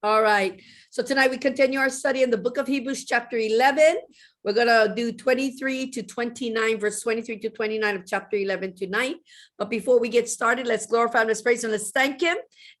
All right. So tonight we continue our study in the book of Hebrews, chapter 11. We're going to do 23 to 29, verse 23 to 29 of chapter 11 tonight. But before we get started, let's glorify and let's praise and let's thank him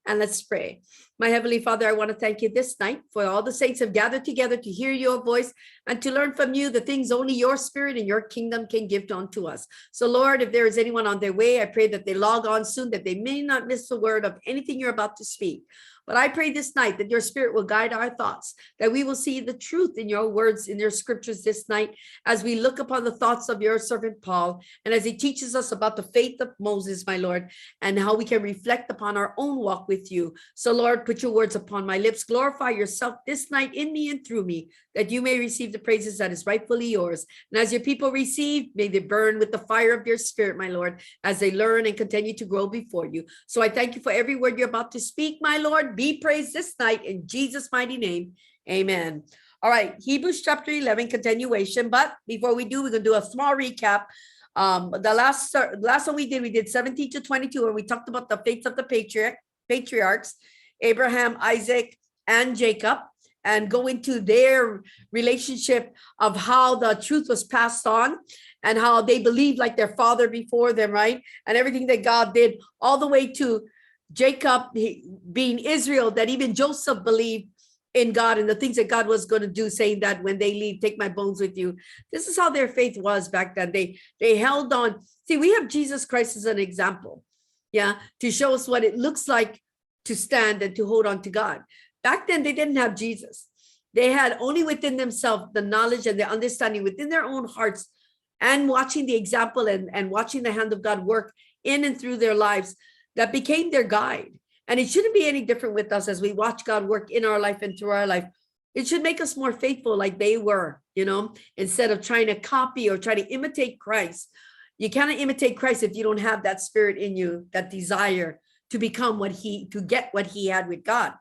and let's pray. My Heavenly Father, I want to thank you this night for all the saints have gathered together to hear your voice and to learn from you the things only your spirit and your kingdom can give unto us. So Lord, if there is anyone on their way, I pray that they log on soon, that they may not miss the word of anything you're about to speak. But I pray this night that your spirit will guide our thoughts, that we will see the truth in your words, in your scriptures this night, as we look upon the thoughts of your servant Paul, and as he teaches us about the faith of Moses, my Lord, and how we can reflect upon our own walk with you. So Lord, put your words upon my lips. Glorify yourself this night in me and through me, that you may receive the praises that is rightfully yours. And as your people receive, may they burn with the fire of your spirit, my Lord, as they learn and continue to grow before you. So I thank you for every word you're about to speak, my Lord. Be praised this night in Jesus' mighty name. Amen. All right, Hebrews chapter 11 continuation. But before we do, we're going to do a small recap. The last one we did 17 to 22, and we talked about the faith of the patriarchs, Abraham, Isaac, and Jacob, and go into their relationship of how the truth was passed on and how they believed like their father before them, right? And everything that God did, all the way to Jacob being Israel, that even Joseph believed in God and the things that God was going to do, saying that when they leave, take my bones with you. This is how their faith was back then. They held on. See, we have Jesus Christ as an example, to show us what it looks like to stand and to hold on to God. Back then, they didn't have Jesus. They had only within themselves the knowledge and the understanding within their own hearts, and watching the example and watching the hand of God work in and through their lives, that became their guide. And it shouldn't be any different with us as we watch God work in our life and through our life. It should make us more faithful like they were, instead of trying to copy or try to imitate Christ. You cannot imitate Christ if you don't have that spirit in you, that desire to become to get what he had with God.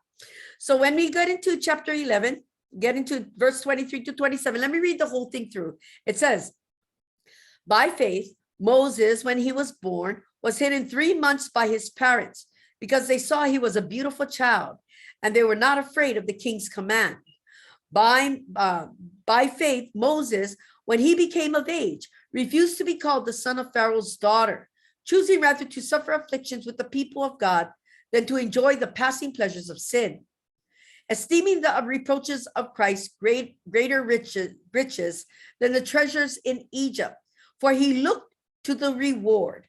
So when we get into chapter 11, get into verse 23 to 27, let me read the whole thing through. It says, by faith, Moses, when he was born, was hidden 3 months by his parents because they saw he was a beautiful child, and they were not afraid of the king's command. By faith, Moses, when he became of age, refused to be called the son of Pharaoh's daughter, choosing rather to suffer afflictions with the people of God than to enjoy the passing pleasures of sin, esteeming the reproaches of Christ greater riches than the treasures in Egypt, for he looked to the reward.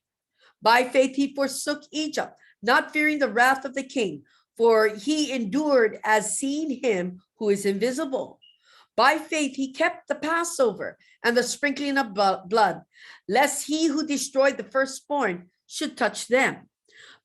By faith he forsook Egypt, not fearing the wrath of the king, for he endured as seeing him who is invisible. By faith he kept the Passover and the sprinkling of blood, lest he who destroyed the firstborn should touch them.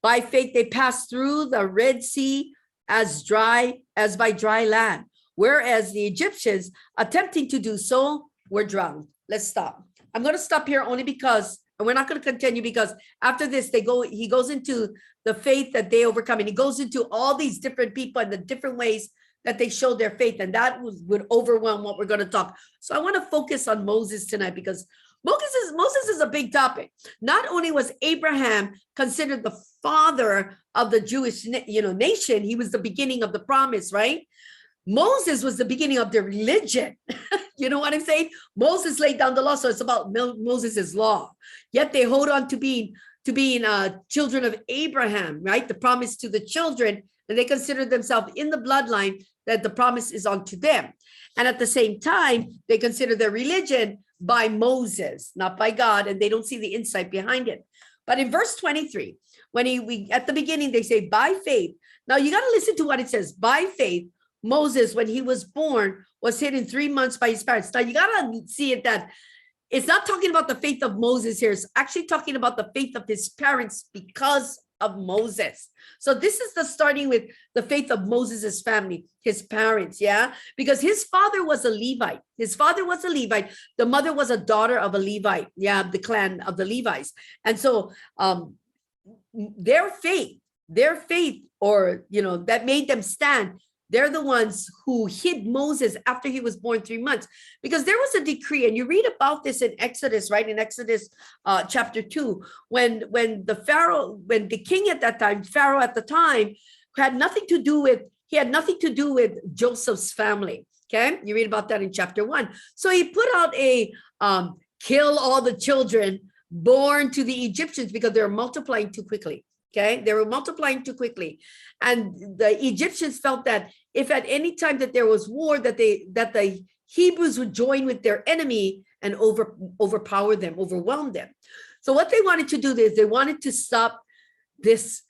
By faith they passed through the Red Sea as by dry land, whereas the Egyptians, attempting to do so, were drowned. Let's stop. I'm going to stop here only because, and we're not going to continue, because after this he goes into the faith that they overcome, and he goes into all these different people and the different ways that they showed their faith, and that would overwhelm what we're going to talk. So I want to focus on Moses tonight, because Moses is a big topic. Not only was Abraham considered the father of the Jewish nation, he was the beginning of the promise, right? Moses was the beginning of their religion. You know what I'm saying? Moses laid down the law, so it's about Moses's law. Yet they hold on to being children of Abraham, right? The promise to the children, and they consider themselves in the bloodline that the promise is onto them. And at the same time, they consider their religion by Moses, not by God, and they don't see the insight behind it. But in verse 23, when at the beginning, they say, by faith. Now you got to listen to what it says. By faith, Moses, when he was born, was hidden 3 months by his parents. Now you got to see it that it's not talking about the faith of Moses here. It's actually talking about the faith of his parents because of Moses. So this is the starting with the faith of Moses's family, his parents, because his father was a Levite. The mother was a daughter of a Levite, the clan of the Levites. And so their faith, that made them stand. They're the ones who hid Moses after he was born 3 months, because there was a decree, and you read about this in Exodus, right? In Exodus chapter 2, when the king at the time, Pharaoh at the time, had nothing to do with he had nothing to do with Joseph's family. Okay, you read about that in chapter 1. So he put out a kill all the children born to the Egyptians because they were multiplying too quickly. Okay, they were multiplying too quickly, and the Egyptians felt that if at any time that there was war, that the Hebrews would join with their enemy and overpower them, overwhelm them. So what they wanted to do is they wanted to stop this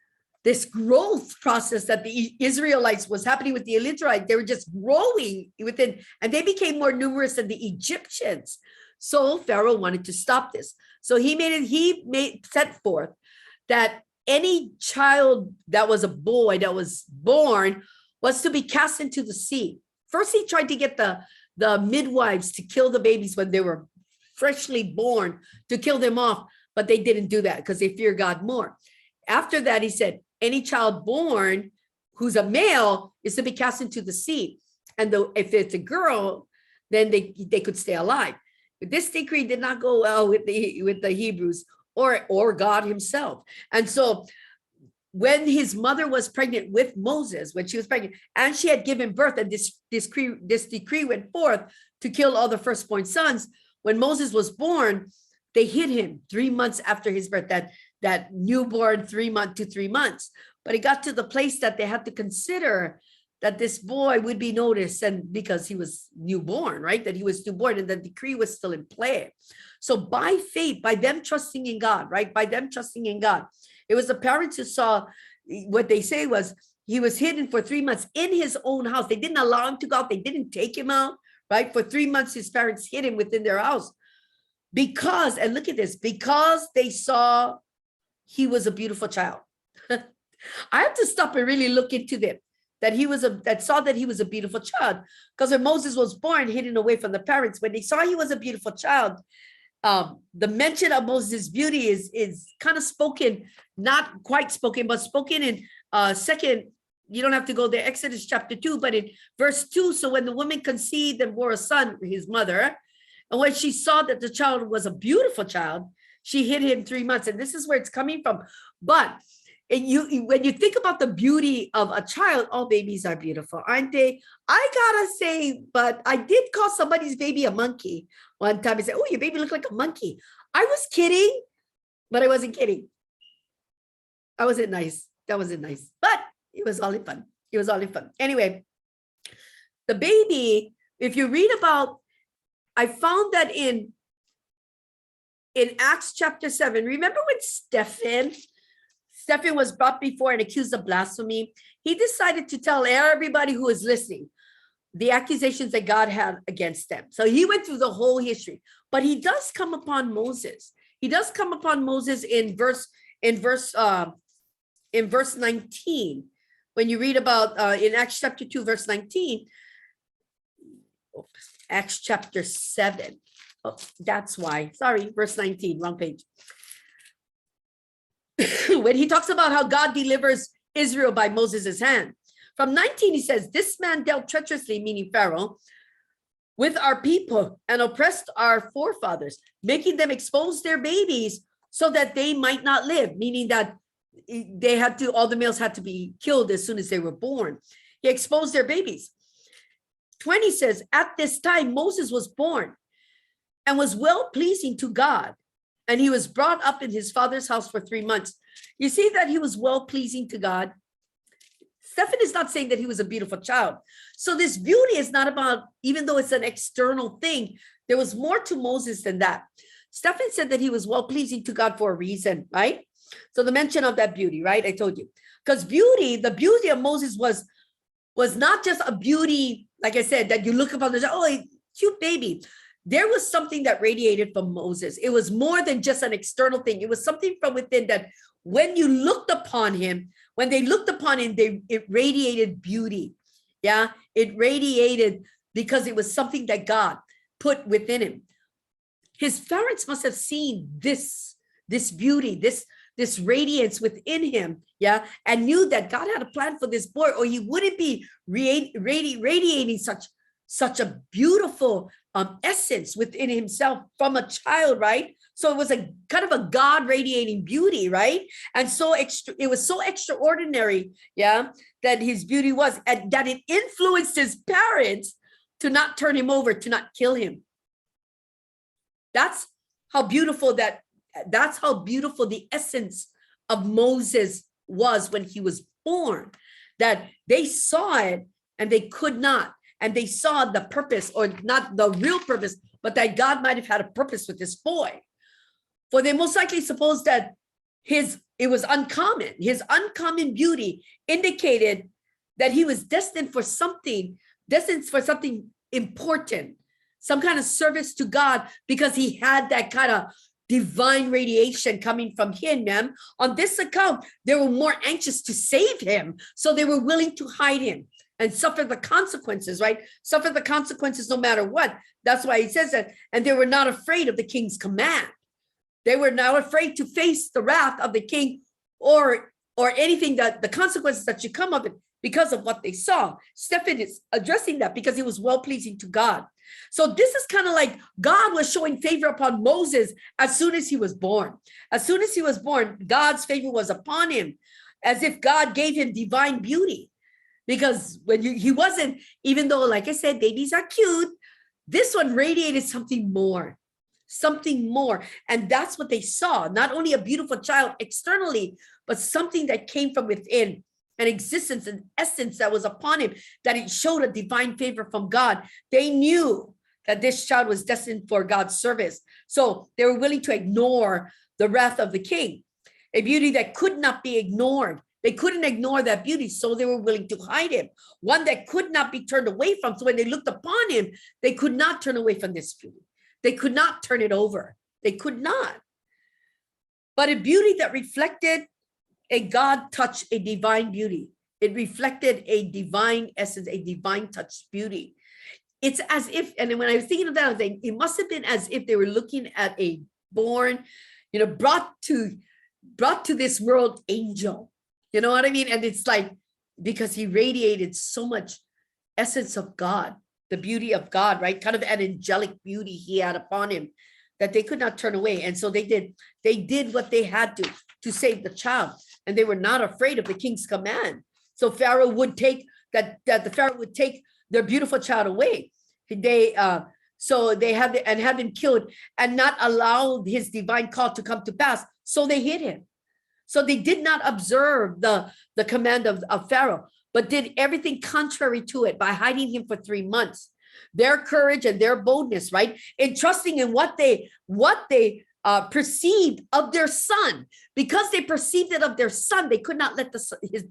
growth process that the Israelites was happening with the Israelites. They were just growing within, and they became more numerous than the Egyptians. So Pharaoh wanted to stop this. So he set forth that any child that was a boy that was born was to be cast into the sea. First, he tried to get the midwives to kill the babies when they were freshly born, to kill them off, but they didn't do that because they fear God more. After that, he said, any child born who's a male is to be cast into the sea. And if it's a girl, then they could stay alive. But this decree did not go well with the Hebrews or God himself. And so when his mother was pregnant with Moses, when she was pregnant, and she had given birth, and this decree went forth to kill all the firstborn sons, when Moses was born, they hid him 3 months after his birth, that newborn 3 months to 3 months. But it got to the place that they had to consider that this boy would be noticed, and because he was newborn, right? That he was newborn, and the decree was still in play. So by faith, by them trusting in God, right? By them trusting in God, it was the parents who saw what they say was he was hidden for 3 months in his own house. They didn't allow him to go out. They didn't take him out, right? For 3 months, his parents hid him within their house because, and look at this, because they saw he was a beautiful child. I have to stop and really look into them. That saw that he was a beautiful child, because when Moses was born, hidden away from the parents, when they saw he was a beautiful child, the mention of Moses' beauty is kind of spoken, not quite spoken, but spoken in second. You don't have to go there, Exodus chapter 2, but in verse 2. So when the woman conceived and bore a son, his mother, and when she saw that the child was a beautiful child, she hid him 3 months. And this is where it's coming from. But when you think about the beauty of a child, all babies are beautiful, aren't they? I gotta say, but I did call somebody's baby a monkey one time. I said, oh, your baby looked like a monkey. I was kidding, but I wasn't kidding. I wasn't nice. That wasn't nice, but it was all in fun. It was all in fun. Anyway, the baby, if you read about, I found that in Acts chapter 7, remember when Stephen was brought before and accused of blasphemy? He decided to tell everybody who was listening the accusations that God had against them. So he went through the whole history, but he does come upon Moses. He does come upon Moses in verse 19. When you read about in Acts chapter 2, verse 19, Acts chapter 7. Oh, that's why. Sorry, verse 19, wrong page. When he talks about how God delivers Israel by Moses' hand. From 19, he says, this man dealt treacherously, meaning Pharaoh, with our people and oppressed our forefathers, making them expose their babies so that they might not live, meaning that all the males had to be killed as soon as they were born. He exposed their babies. 20 says, at this time, Moses was born and was well-pleasing to God. And he was brought up in his father's house for 3 months. You see that he was well-pleasing to God. Stephen is not saying that he was a beautiful child. So this beauty is not about, even though it's an external thing, there was more to Moses than that. Stephen said that he was well-pleasing to God for a reason, right? So the mention of that beauty, right? I told you. Because the beauty of Moses was not just a beauty, like I said, that you look upon and say, oh, cute baby. There was something that radiated from Moses. It was more than just an external thing. It was something from within that when you looked upon him, when they looked upon him, it radiated beauty. Yeah, it radiated because it was something that God put within him. His parents must have seen this beauty, this radiance within him, yeah, and knew that God had a plan for this boy, or he wouldn't be radiating such a beautiful essence within himself from a child, right? So it was a kind of a God radiating beauty, right? And so it was so extraordinary, yeah, that his beauty was, and that it influenced his parents to not turn him over, to not kill him. That's how beautiful the essence of Moses was when he was born, that they saw it and they could not. And they saw the purpose, or not the real purpose, but that God might have had a purpose with this boy. For they most likely supposed that it was uncommon. His uncommon beauty indicated that he was destined for something important, some kind of service to God, because he had that kind of divine radiation coming from him. Man. On this account, they were more anxious to save him, so they were willing to hide him and suffer the consequences, right? Suffer the consequences no matter what. That's why he says that. And they were not afraid of the king's command. They were not afraid to face the wrath of the king or anything, that the consequences that should come of it, because of what they saw. Stephen is addressing that because it was well-pleasing to God. So this is kind of like God was showing favor upon Moses as soon as he was born. As soon as he was born, God's favor was upon him, as if God gave him divine beauty. Because when he wasn't, even though, like I said, babies are cute, this one radiated something more. And that's what they saw. Not only a beautiful child externally, but something that came from within, an existence, an essence that was upon him, that it showed a divine favor from God. They knew that this child was destined for God's service. So they were willing to ignore the wrath of the king, a beauty that could not be ignored. They couldn't ignore that beauty, so they were willing to hide him. One that could not be turned away from. So when they looked upon him, they could not turn away from this beauty. They could not turn it over. They could not. But a beauty that reflected a God touch, a divine beauty. It reflected a divine essence, a divine touch beauty. It's as if, and when I was thinking of that, I was thinking, it must have been as if they were looking at a born, brought to this world angel. You know what I mean? And it's like, because he radiated so much essence of God, the beauty of God, right? Kind of an angelic beauty he had upon him, that they could not turn away. And so they did what they had to save the child. And they were not afraid of the king's command. So Pharaoh would take the Pharaoh would take their beautiful child away. So they have him killed and not allow his divine call to come to pass. So they hid him. So they did not observe the command of Pharaoh, but did everything contrary to it by hiding him for 3 months. Their courage and their boldness, right? In trusting in what they perceived of their son. Because they perceived it of their son, they could not let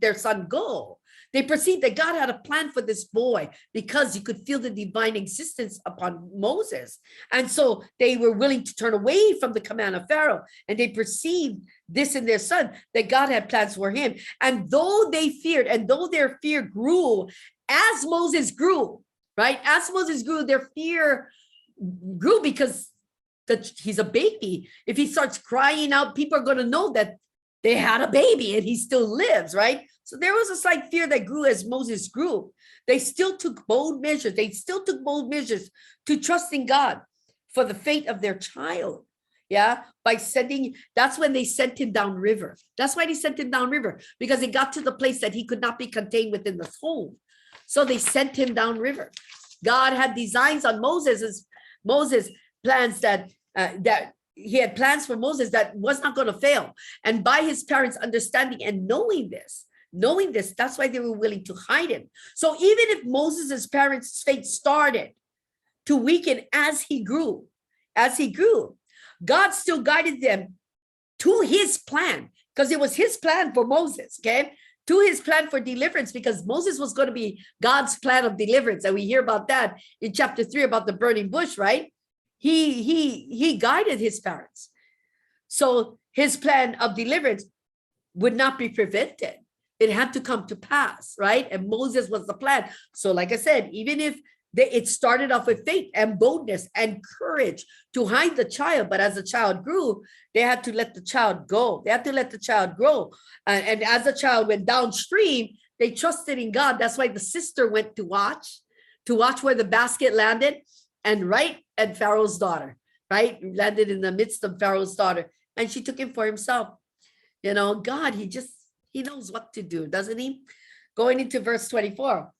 their son go. They perceived that God had a plan for this boy, because you could feel the divine existence upon Moses. And so they were willing to turn away from the command of Pharaoh, and they perceived this in their son, that God had plans for him. And though they feared, and though their fear grew as Moses grew, right? As Moses grew, their fear grew, because he's a baby. If he starts crying out, people are going to know that they had a baby and he still lives, right? So there was a slight fear that grew as Moses grew. They still took bold measures. To trust in God for the fate of their child. Yeah, that's when they sent him downriver. That's why they sent him downriver, because he got to the place that he could not be contained within the home. So they sent him downriver. God had designs on Moses' plans that he had plans for Moses that was not going to fail. And by his parents' understanding and knowing this, that's why they were willing to hide him. So even if Moses' parents' faith started to weaken as he grew, God still guided them to his plan, because it was his plan for Moses, okay? To his plan for deliverance, because Moses was going to be God's plan of deliverance. And we hear about that in chapter 3 about the burning bush, right? He guided his parents. So his plan of deliverance would not be prevented. It had to come to pass, right? And Moses was the plan. So like I said, even if it started off with faith and boldness and courage to hide the child, but as the child grew, they had to let the child go. They had to let the child grow. And as the child went downstream, they trusted in God. That's why the sister went to watch where the basket landed, and right at Pharaoh's daughter, right? Landed in the midst of Pharaoh's daughter, and she took him for himself. God, he knows what to do, doesn't he? Going into verse 24.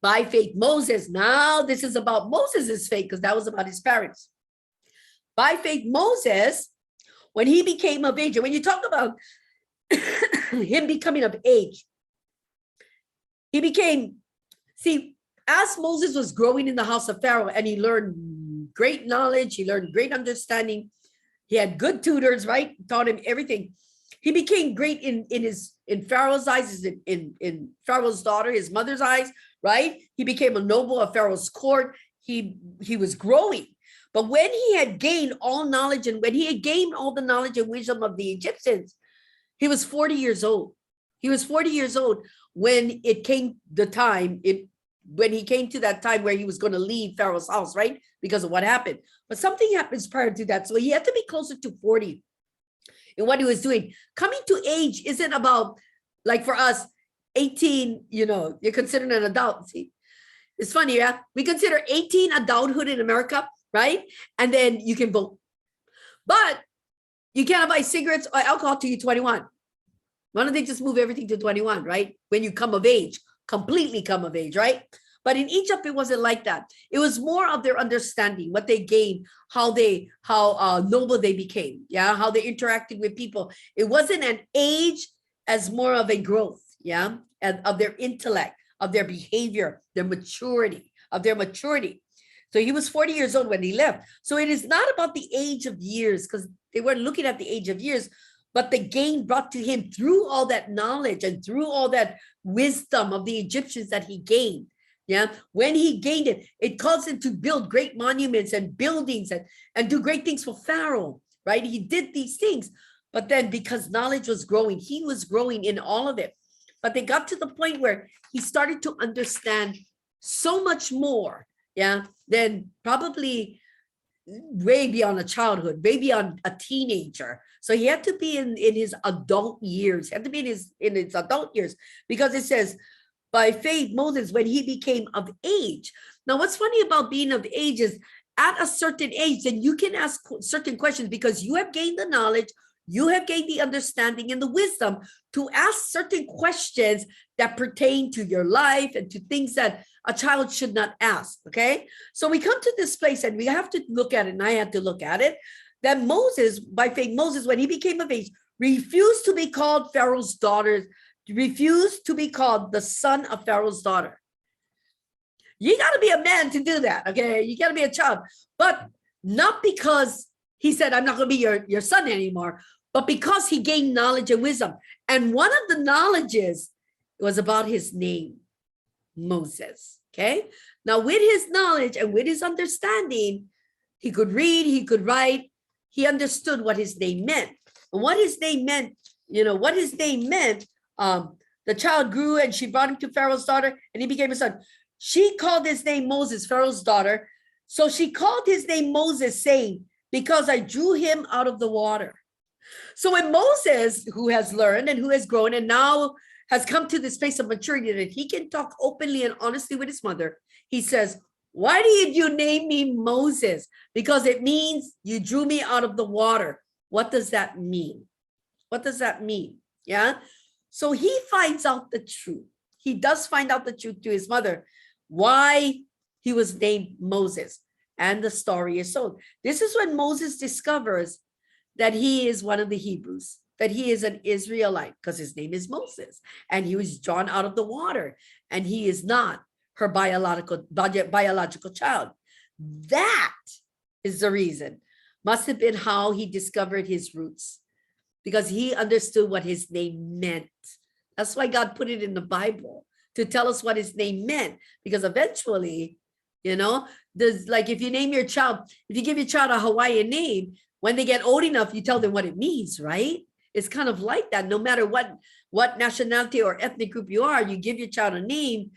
By faith, Moses. Now this is about Moses's faith, because that was about his parents. By faith, Moses, when he became of age, and when you talk about him becoming of age, as Moses was growing in the house of Pharaoh, and he learned great knowledge, he learned great understanding, he had good tutors, right? Taught him everything. He became great in Pharaoh's eyes, in Pharaoh's daughter, his mother's eyes, right? He became a noble of Pharaoh's court. He was growing. But when he had gained all knowledge, and when he had gained all the knowledge and wisdom of the Egyptians, he was 40 years old. He was 40 years old when it came the time, when he came to that time where he was going to leave Pharaoh's house, right? Because of what happened. But something happens prior to that. So he had to be closer to 40 in what he was doing. Coming to age isn't about, like for us, 18, you're considered an adult. See, it's funny, yeah? We consider 18 adulthood in America, right? And then you can vote. But you cannot buy cigarettes or alcohol till you're 21. Why don't they just move everything to 21, right? When you come of age, completely come of age, right? But in Egypt, it wasn't like that. It was more of their understanding, what they gained, how noble they became, yeah, how they interacted with people. It wasn't an age as more of a growth, yeah, and of their intellect, of their behavior, their maturity, So he was 40 years old when he left. So it is not about the age of years, because they weren't looking at the age of years, but the gain brought to him through all that knowledge and through all that wisdom of the Egyptians that he gained. Yeah, when he gained it, it caused him to build great monuments and buildings and do great things for Pharaoh, right? He did these things, but then because knowledge was growing, he was growing in all of it. But they got to the point where he started to understand so much more, yeah, than probably way beyond a childhood, way beyond a teenager. So he had to be in his adult years, because it says, by faith, Moses, when he became of age. Now, what's funny about being of age is at a certain age, then you can ask certain questions because you have gained the knowledge, you have gained the understanding and the wisdom to ask certain questions that pertain to your life and to things that a child should not ask, okay? So we come to this place and we have to look at it, and I had to look at it, that Moses, by faith, Moses, when he became of age, refused to be called Pharaoh's daughter, refused to be called the son of Pharaoh's daughter. You got to be a man to do that, okay? You got to be a child, but not because he said, I'm not going to be your son anymore, but because he gained knowledge and wisdom. And one of the knowledges was about his name, Moses, okay? Now, with his knowledge and with his understanding, he could read, he could write, he understood what his name meant. And what his name meant, the child grew and she brought him to Pharaoh's daughter and he became a son. She called his name Moses, Pharaoh's daughter. So she called his name Moses, saying, because I drew him out of the water. So when Moses, who has learned and who has grown and now has come to this place of maturity that he can talk openly and honestly with his mother, he says, why did you name me Moses? Because it means you drew me out of the water. What does that mean? What does that mean? Yeah. So he finds out the truth. He does find out the truth to his mother, why he was named Moses. And the story is told. This is when Moses discovers that he is one of the Hebrews, that he is an Israelite, because his name is Moses, and he was drawn out of the water, and he is not her biological child. That is the reason. Must have been how he discovered his roots, because he understood what his name meant. That's why God put it in the Bible, to tell us what his name meant, because eventually, there's like, if you name your child, if you give your child a Hawaiian name, when they get old enough, you tell them what it means, right? It's kind of like that. No matter what nationality or ethnic group you are, you give your child a name.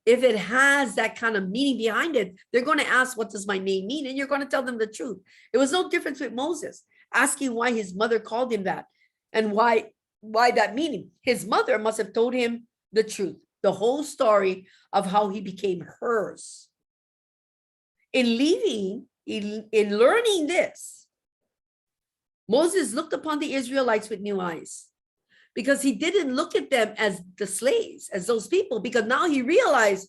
If it has that kind of meaning behind it, they're going to ask, what does my name mean? And you're going to tell them the truth. It was no difference with Moses, asking why his mother called him that and why that meaning. His mother must have told him the truth, the whole story of how he became hers. In leaving, in learning this, Moses looked upon the Israelites with new eyes, because he didn't look at them as the slaves, as those people, because now he realized,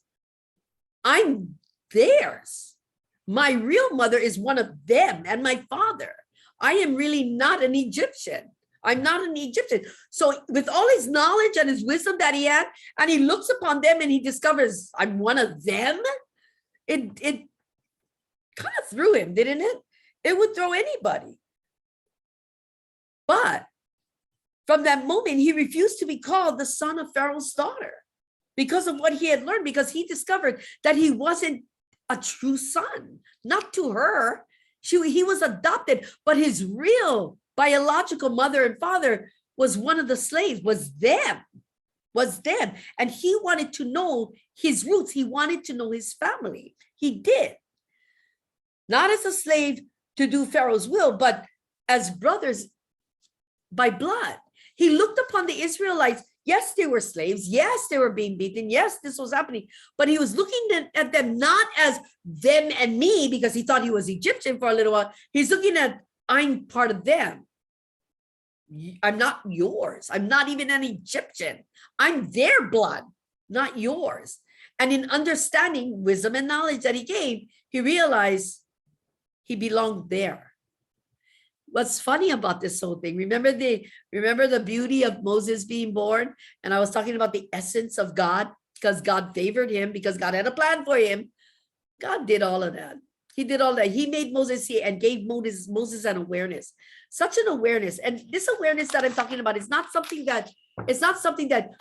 I'm theirs. My real mother is one of them and my father. I am really not an Egyptian. I'm not an Egyptian. So with all his knowledge and his wisdom that he had, and he looks upon them and he discovers, I'm one of them, it kind of threw him, didn't it? It would throw anybody. But from that moment, he refused to be called the son of Pharaoh's daughter because of what he had learned, because he discovered that he wasn't a true son, not to her. He was adopted, but his real biological mother and father was one of the slaves, was them. And he wanted to know his roots. He wanted to know his family. He did. Not as a slave to do Pharaoh's will, but as brothers by blood. He looked upon the Israelites. Yes, they were slaves. Yes, they were being beaten. Yes, this was happening. But he was looking at them not as them and me, because he thought he was Egyptian for a little while. He's looking at, I'm part of them. I'm not yours. I'm not even an Egyptian. I'm their blood, not yours. And in understanding wisdom and knowledge that he gained, he realized he belonged there. What's funny about this whole thing, remember the beauty of Moses being born? And I was talking about the essence of God, because God favored him, because God had a plan for him. God did all of that. He did all that. He made Moses see and gave Moses an awareness, such an awareness. And this awareness that I'm talking about is not something that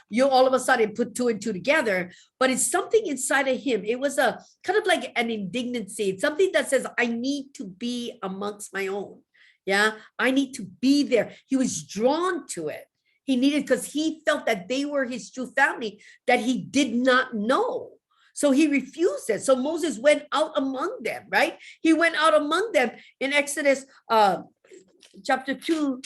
you all of a sudden put two and two together, but it's something inside of him. It was a kind of like an indignancy. It's something that says, I need to be amongst my own. Yeah, I need to be there. He was drawn to it. He needed, because he felt that they were his true family that he did not know. So he refused it. So Moses went out among them, right? He went out among them in Exodus chapter 2,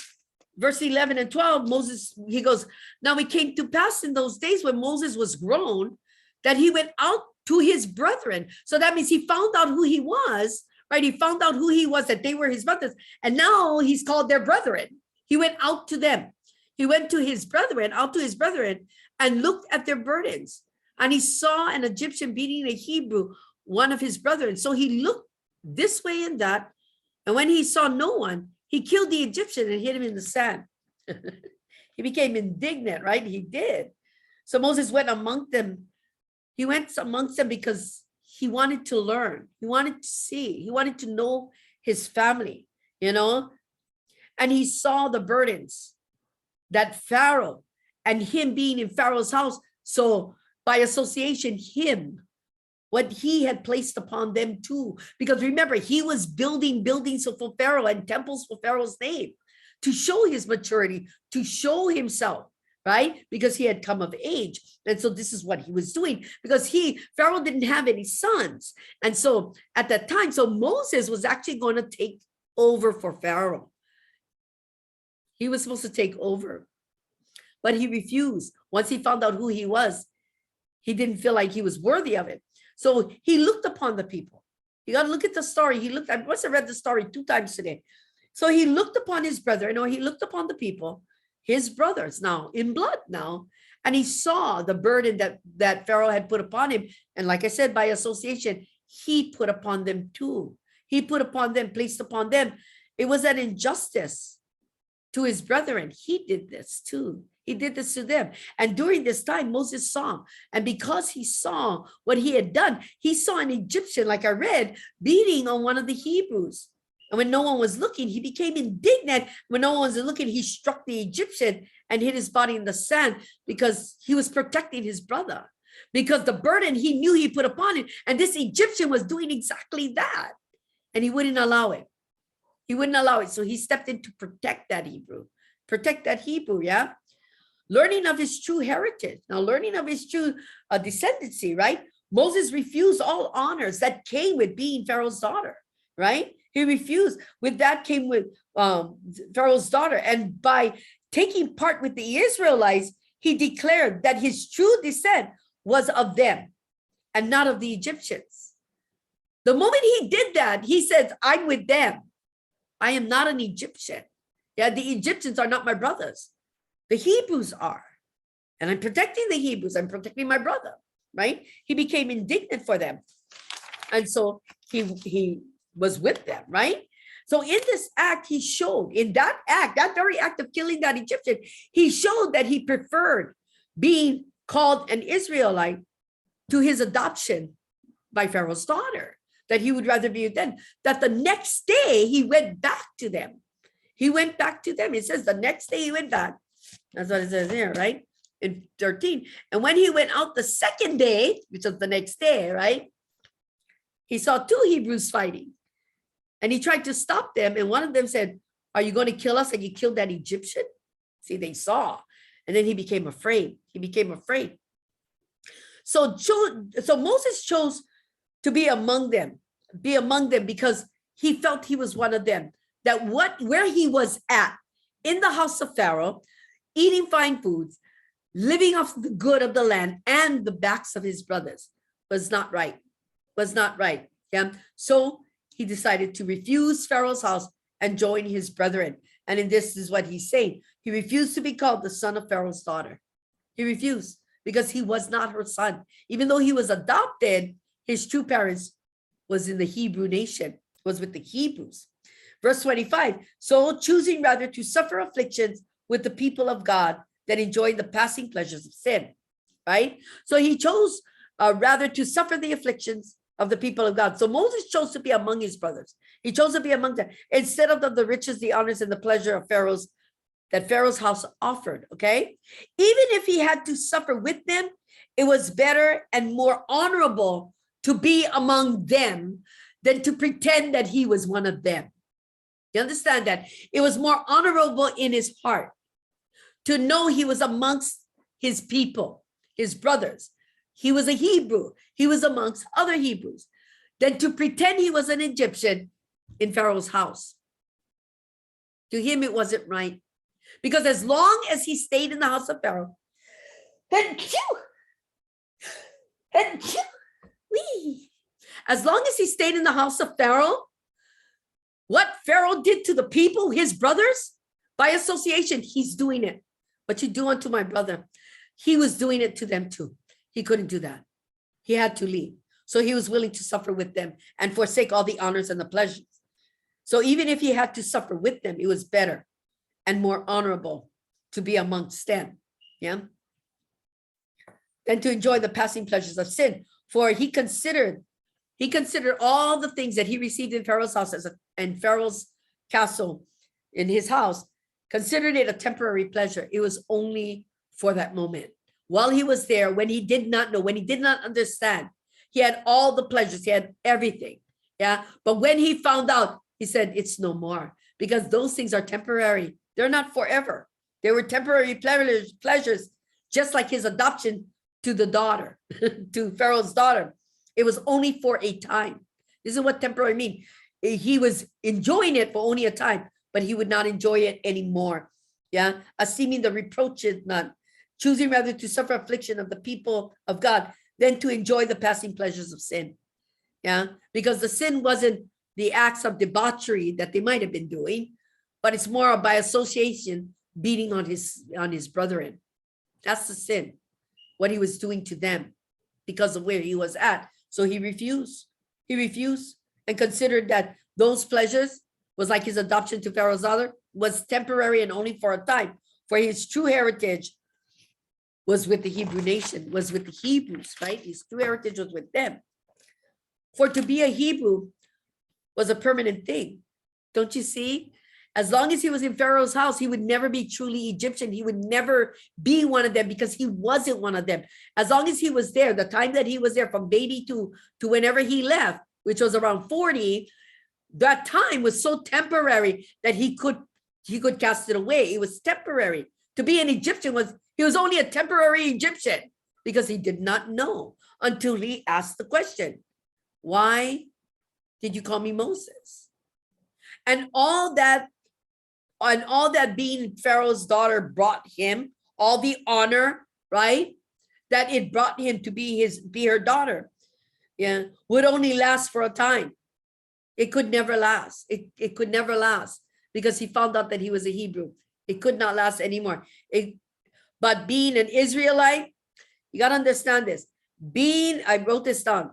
verse 11 and 12. Moses, he goes, now it came to pass in those days when Moses was grown that he went out to his brethren. So that means he found out who he was. Right, he found out who he was, that they were his brothers, and now he's called their brethren. He went out to them. He went to his brethren, and looked at their burdens. And he saw an Egyptian beating a Hebrew, one of his brethren. So he looked this way and that, and when he saw no one, he killed the Egyptian and hid him in the sand. He became indignant, right? He did. So Moses went among them. He went amongst them because he wanted to learn. He wanted to see. He wanted to know his family, and he saw the burdens that Pharaoh and him being in Pharaoh's house. So by association, what he had placed upon them too, because remember, he was building buildings for Pharaoh and temples for Pharaoh's name to show his maturity, to show himself, right? Because he had come of age. And so this is what he was doing, because Pharaoh didn't have any sons. And so at that time, so Moses was actually going to take over for Pharaoh. He was supposed to take over, but he refused. Once he found out who he was, he didn't feel like he was worthy of it. So he looked upon the people. You got to look at the story. I must have read the story 2 times today. So he looked upon his brethren, or he looked upon the people, his brothers now, in blood now, and he saw the burden that Pharaoh had put upon him. And like I said, by association, he put upon them too. He put upon them, placed upon them. It was an injustice to his brethren. He did this too. He did this to them. And during this time, Moses saw, and because he saw what he had done, he saw an Egyptian, like I read, beating on one of the Hebrews. And when no one was looking, he became indignant. When no one was looking, he struck the Egyptian and hid his body in the sand, because he was protecting his brother, because the burden he knew he put upon him. And this Egyptian was doing exactly that. And he wouldn't allow it. He wouldn't allow it. So he stepped in to protect that Hebrew, yeah? Learning of his true heritage. Now, learning of his true descendancy, right? Moses refused all honors that came with being Pharaoh's daughter, right? He refused. With that came with Pharaoh's daughter. And by taking part with the Israelites, he declared that his true descent was of them and not of the Egyptians. The moment he did that, he says, I'm with them. I am not an Egyptian. Yeah, the Egyptians are not my brothers. The Hebrews are. And I'm protecting the Hebrews. I'm protecting my brother, right? He became indignant for them. And so he was with them, right? So in this act, he showed, in that act, that very act of killing that Egyptian, he showed that he preferred being called an Israelite to his adoption by Pharaoh's daughter, that he would rather be with them. That the next day he went back to them. He went back to them. It says the next day he went back. That's what it says here, right? In 13. And when he went out the second day, which was the next day, right? He saw two Hebrews fighting. And he tried to stop them. And one of them said, are you going to kill us like you killed that Egyptian? See, they saw. And then he became afraid. He became afraid. So Moses chose to be among them because he felt he was one of them. That where he was at, in the house of Pharaoh, eating fine foods, living off the good of the land and the backs of his brothers, was not right. Was not right. Yeah. So he decided to refuse Pharaoh's house and join his brethren. And in this is what he's saying. He refused to be called the son of Pharaoh's daughter. He refused because he was not her son. Even though he was adopted, his true parents was in the Hebrew nation, was with the Hebrews. Verse 25, so choosing rather to suffer afflictions with the people of God than enjoying the passing pleasures of sin, right? So he chose rather to suffer the afflictions of the people of God. So Moses chose to be among his brothers. He chose to be among them instead of the riches, the honors, and the pleasure of Pharaoh's house offered, okay? Even if he had to suffer with them, it was better and more honorable to be among them than to pretend that he was one of them. You understand that? It was more honorable in his heart to know he was amongst his people, his brothers. He was a Hebrew. He was amongst other Hebrews than to pretend he was an Egyptian in Pharaoh's house. To him, it wasn't right. Because as long as he stayed in the house of Pharaoh, as long as he stayed in the house of Pharaoh, what Pharaoh did to the people, his brothers, by association, he's doing it. What you do unto my brother, he was doing it to them too. He couldn't do that. He had to leave. So he was willing to suffer with them and forsake all the honors and the pleasures. So even if he had to suffer with them, it was better and more honorable to be amongst them. Yeah. Than to enjoy the passing pleasures of sin. For he considered all the things that he received in Pharaoh's house and Pharaoh's castle in his house, considered it a temporary pleasure. It was only for that moment. While he was there, when he did not know, when he did not understand, he had all the pleasures, he had everything. Yeah. But when he found out, he said, it's no more, because those things are temporary. They're not forever. They were temporary pleasures, just like his adoption to the daughter, to Pharaoh's daughter. It was only for a time. This is what temporary means. He was enjoying it for only a time, but he would not enjoy it anymore. Yeah. Esteeming the reproaches none, choosing rather to suffer affliction of the people of God than to enjoy the passing pleasures of sin. Yeah. Because the sin wasn't the acts of debauchery that they might have been doing, but it's more by association, beating on his brethren. That's the sin, what he was doing to them because of where he was at. So he refused and considered that those pleasures was like his adoption to Pharaoh's daughter, was temporary and only for a time. For his true heritage was with the Hebrew nation, was with the Hebrews, right? His true heritage was with them. For to be a Hebrew was a permanent thing. Don't you see? As long as he was in Pharaoh's house, he would never be truly Egyptian. He would never be one of them because he wasn't one of them. As long as he was there, the time that he was there from baby to whenever he left, which was around 40, that time was so temporary that he could cast it away. It was temporary. To be an Egyptian he was only a temporary Egyptian because he did not know until he asked the question, why did you call me Moses? And all that being Pharaoh's daughter brought him, all the honor, right? That it brought him to be her daughter. yeah, would only last for a time. It could never last. It could never last because he found out that he was a Hebrew. It could not last anymore. But being an Israelite, you got to understand this. I wrote this down,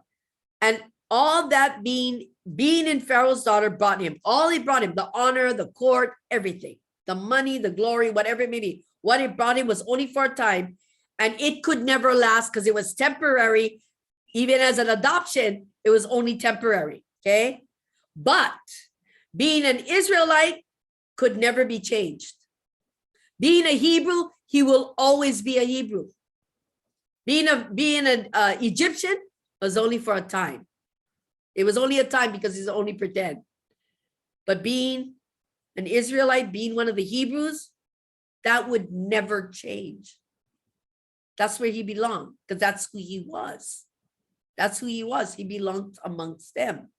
and all that being in Pharaoh's daughter brought him. All it brought him, the honor, the court, everything, the money, the glory, whatever it may be. What it brought him was only for a time, and it could never last because it was temporary. Even as an adoption, it was only temporary. Okay. But being an Israelite could never be changed. Being a Hebrew, he will always be a Hebrew. Being an Egyptian was only for a time. It was only a time because he's only pretend. But being an Israelite, being one of the Hebrews, that would never change. That's where he belonged, because that's who he was. That's who he was. He belonged amongst them.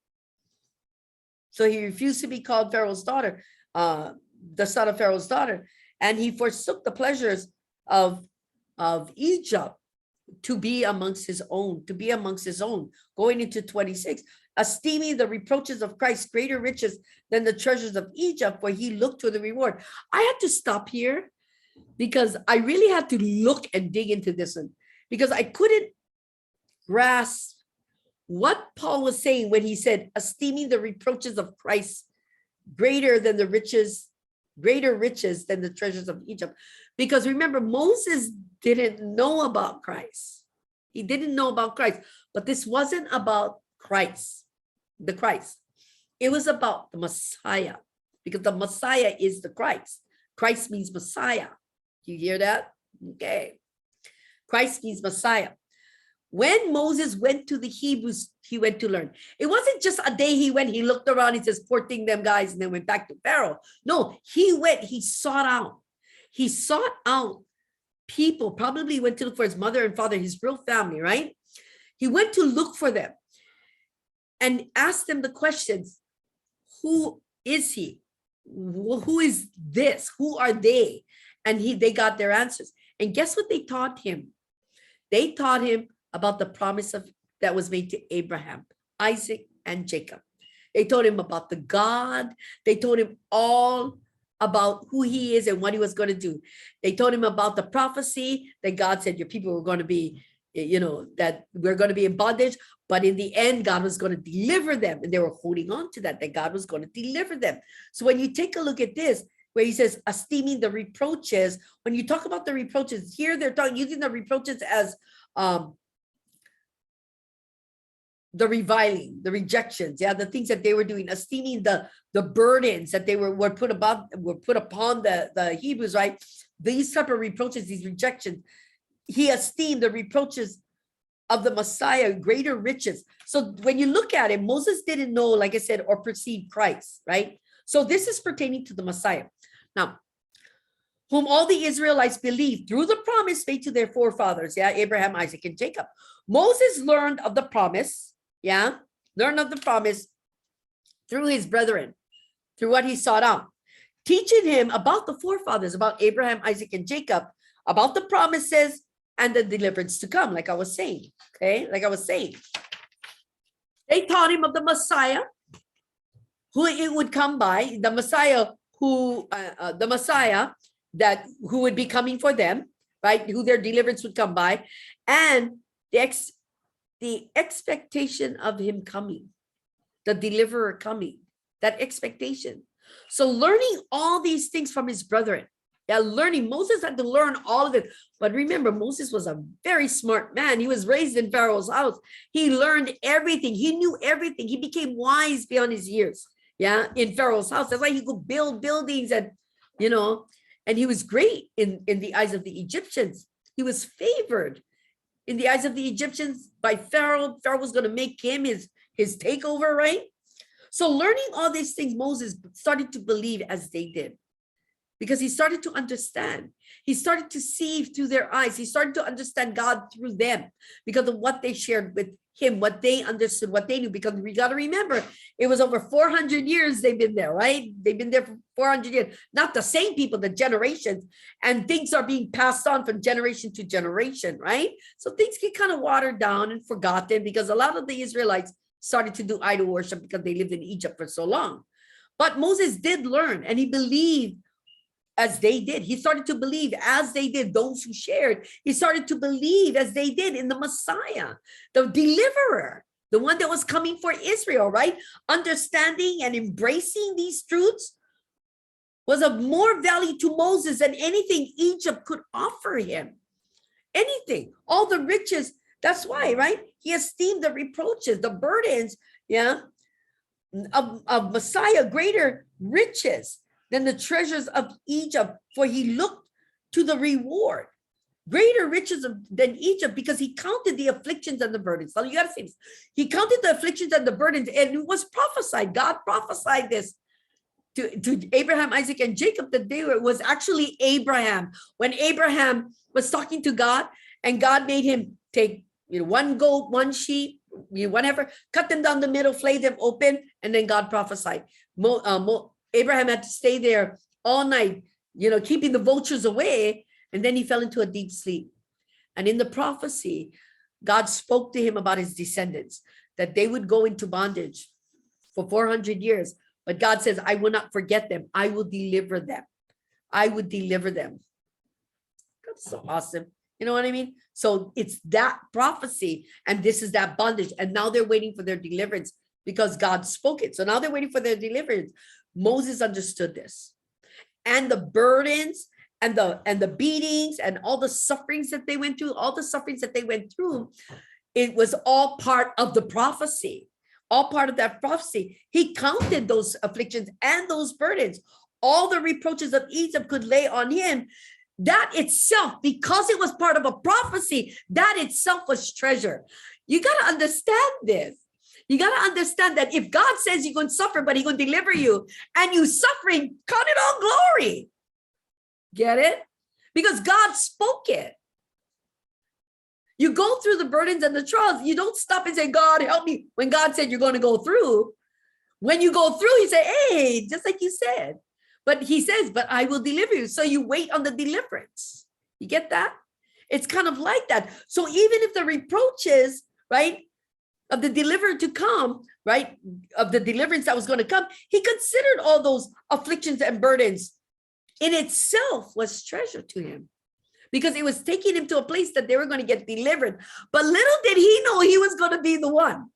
So he refused to be called Pharaoh's daughter, the son of Pharaoh's daughter, and he forsook the pleasures of Egypt to be amongst his own, going into 26, esteeming the reproaches of Christ greater riches than the treasures of Egypt, where he looked to the reward. I had to stop here because I really had to look and dig into this one, because I couldn't grasp what Paul was saying when he said, esteeming the reproaches of Christ greater than the riches, greater riches than the treasures of Egypt. Because remember, Moses didn't know about Christ. He didn't know about Christ, but this wasn't about Christ, the Christ. It was about the Messiah, because the Messiah is the Christ. Christ means Messiah. You hear that? Okay. Christ means Messiah. When Moses went to the Hebrews, he went to learn. It wasn't just a day he went, he looked around, he says, poor thing, them guys, and then went back to Pharaoh. No, he went, he sought out. He sought out people, probably went to look for his mother and father, his real family, right? He went to look for them and asked them the questions. Who is he? Who is this? Who are they? And they got their answers. And guess what they taught him? They taught him about the promise that was made to Abraham, Isaac, and Jacob. They told him about the God. They told him all about who he is and what he was going to do. They told him about the prophecy that God said your people were going to be, that we're going to be in bondage, but in the end, God was going to deliver them. And they were holding on to that God was going to deliver them. So when you take a look at this, where he says, esteeming the reproaches, when you talk about the reproaches, here they're using the reproaches as the reviling, the rejections, the things that they were doing, esteeming the burdens that they were put upon the Hebrews, right? These type of reproaches, these rejections, he esteemed the reproaches of the Messiah greater riches. So when you look at it, Moses didn't know, like I said, or perceive Christ, right? So this is pertaining to the Messiah. Now, whom all the Israelites believed through the promise made to their forefathers, Abraham, Isaac, and Jacob. Moses learned of the promise, through his brethren, through what he sought out, teaching him about the forefathers, about Abraham, Isaac, and Jacob, about the promises and the deliverance to come, like I was saying, okay? They taught him of the Messiah, who it would come by, the Messiah who would be coming for them, right? Who their deliverance would come by, and the expectation of him coming, the deliverer coming, that expectation. So learning all these things from his brethren, Moses had to learn all of it. But remember, Moses was a very smart man. He was raised in Pharaoh's house. He learned everything. He knew everything. He became wise beyond his years. In Pharaoh's house. That's why he could build buildings and he was great in the eyes of the Egyptians. He was favored in the eyes of the Egyptians by Pharaoh. Pharaoh was going to make him his takeover, right? So learning all these things, Moses started to believe as they did, because he started to understand. He started to see through their eyes. He started to understand God through them because of what they shared with him what they understood, what they knew, because we got to remember, it was over 400 years they've been there, right? They've been there for 400 years, not the same people, the generations, and things are being passed on from generation to generation, right? So things get kind of watered down and forgotten because a lot of the Israelites started to do idol worship because they lived in Egypt for so long. But Moses did learn, and he believed as they did. He started to believe as they did, those who shared. He started to believe as they did in the Messiah, the deliverer, the one that was coming for Israel, right? Understanding and embracing these truths was of more value to Moses than anything Egypt could offer him. Anything, all the riches. That's why, right? He esteemed the reproaches, the burdens, of Messiah greater riches than the treasures of Egypt, for he looked to the reward, greater riches than Egypt, because he counted the afflictions and the burdens. So you got to see this. He counted the afflictions and the burdens, and it was prophesied. God prophesied this to Abraham, Isaac, and Jacob, that was actually Abraham. When Abraham was talking to God, and God made him take one goat, one sheep, whatever, cut them down the middle, flay them open, and then God prophesied. Abraham had to stay there all night, keeping the vultures away, and then he fell into a deep sleep. And in the prophecy, God spoke to him about his descendants, that they would go into bondage for 400 years. But God says, I will not forget them. I will deliver them. I would deliver them. That's so awesome. You know what I mean? So it's that prophecy, and this is that bondage. And now they're waiting for their deliverance because God spoke it. So now they're waiting for their deliverance. Moses understood this, and the burdens and the beatings and all the sufferings that they went through, it was all part of the prophecy, all part of that prophecy. He counted those afflictions and those burdens, all the reproaches of Egypt could lay on him. That itself, because it was part of a prophecy, that itself was treasure. You got to understand this. You got to understand that if God says you're going to suffer, but he's going to deliver you, and you suffering, count it all glory. Get it? Because God spoke it. You go through the burdens and the trials. You don't stop and say, God, help me. When God said you're going to go through, when you go through, he said, hey, just like you said. But he says, but I will deliver you. So you wait on the deliverance. You get that? It's kind of like that. So even if the reproaches, right, of the deliverer to come, right, of the deliverance that was going to come, he considered all those afflictions and burdens in itself was treasure to him, because it was taking him to a place that they were going to get delivered. But little did he know he was going to be the one.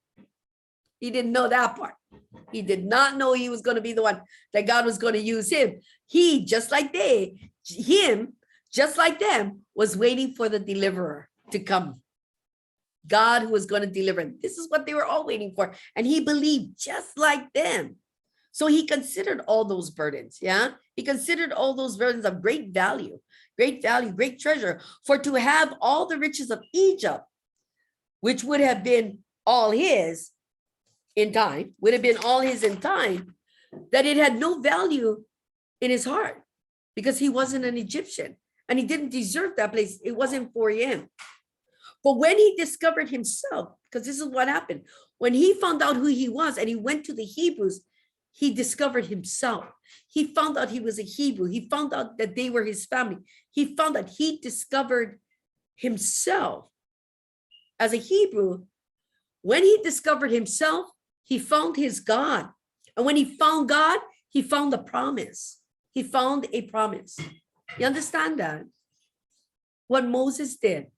He didn't know that part. He did not know he was going to be the one, that God was going to use him. He, just like just like them, was waiting for the deliverer to come. God who was going to deliver him. This is what they were all waiting for. And he believed just like them. So he considered all those burdens. Yeah. He considered all those burdens of great value, great treasure. For to have all the riches of Egypt, which would have been all his in time, that it had no value in his heart, because he wasn't an Egyptian and he didn't deserve that place. It wasn't for him. But when he discovered himself, because this is what happened, when he found out who he was and he went to the Hebrews, he discovered himself. He found out he was a Hebrew. He found out that they were his family. He found that he discovered himself as a Hebrew. When he discovered himself, he found his God. And when he found God, he found the promise. He found a promise. You understand that? What Moses did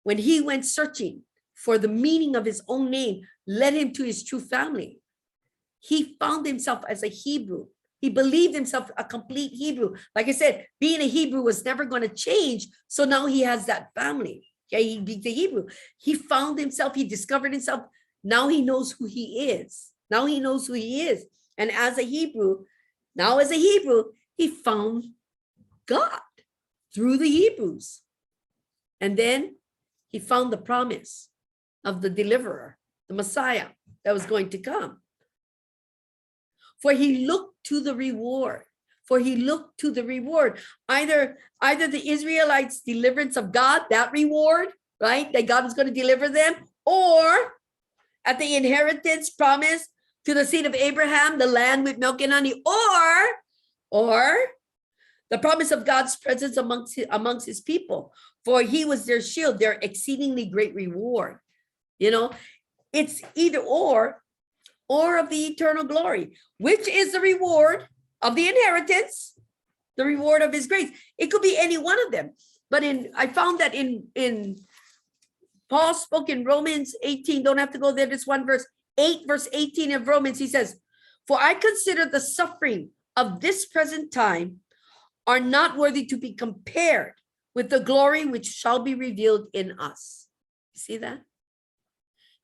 when he went searching for the meaning of his own name, led him to his true family. He found himself as a Hebrew. He believed himself a complete Hebrew. Like I said, being a Hebrew was never going to change. So now he has that family. Okay, he be the Hebrew. He found himself. He discovered himself. Now he knows who he is. And as a Hebrew, he found God through the Hebrews. And then he found the promise of the deliverer, the Messiah that was going to come. For he looked to the reward. Either the Israelites' deliverance of God, that reward, right? That God was going to deliver them, or at the inheritance promised to the seed of Abraham, the land with milk and honey, or the promise of God's presence amongst his people, for he was their shield, their exceedingly great reward. You know, it's either or of the eternal glory, which is the reward of the inheritance, the reward of his grace. It could be any one of them. But I found that in Paul spoke in Romans 18, don't have to go there, this one verse 8, verse 18 of Romans, he says, for I consider the suffering of this present time are not worthy to be compared with the glory which shall be revealed in us. You see that?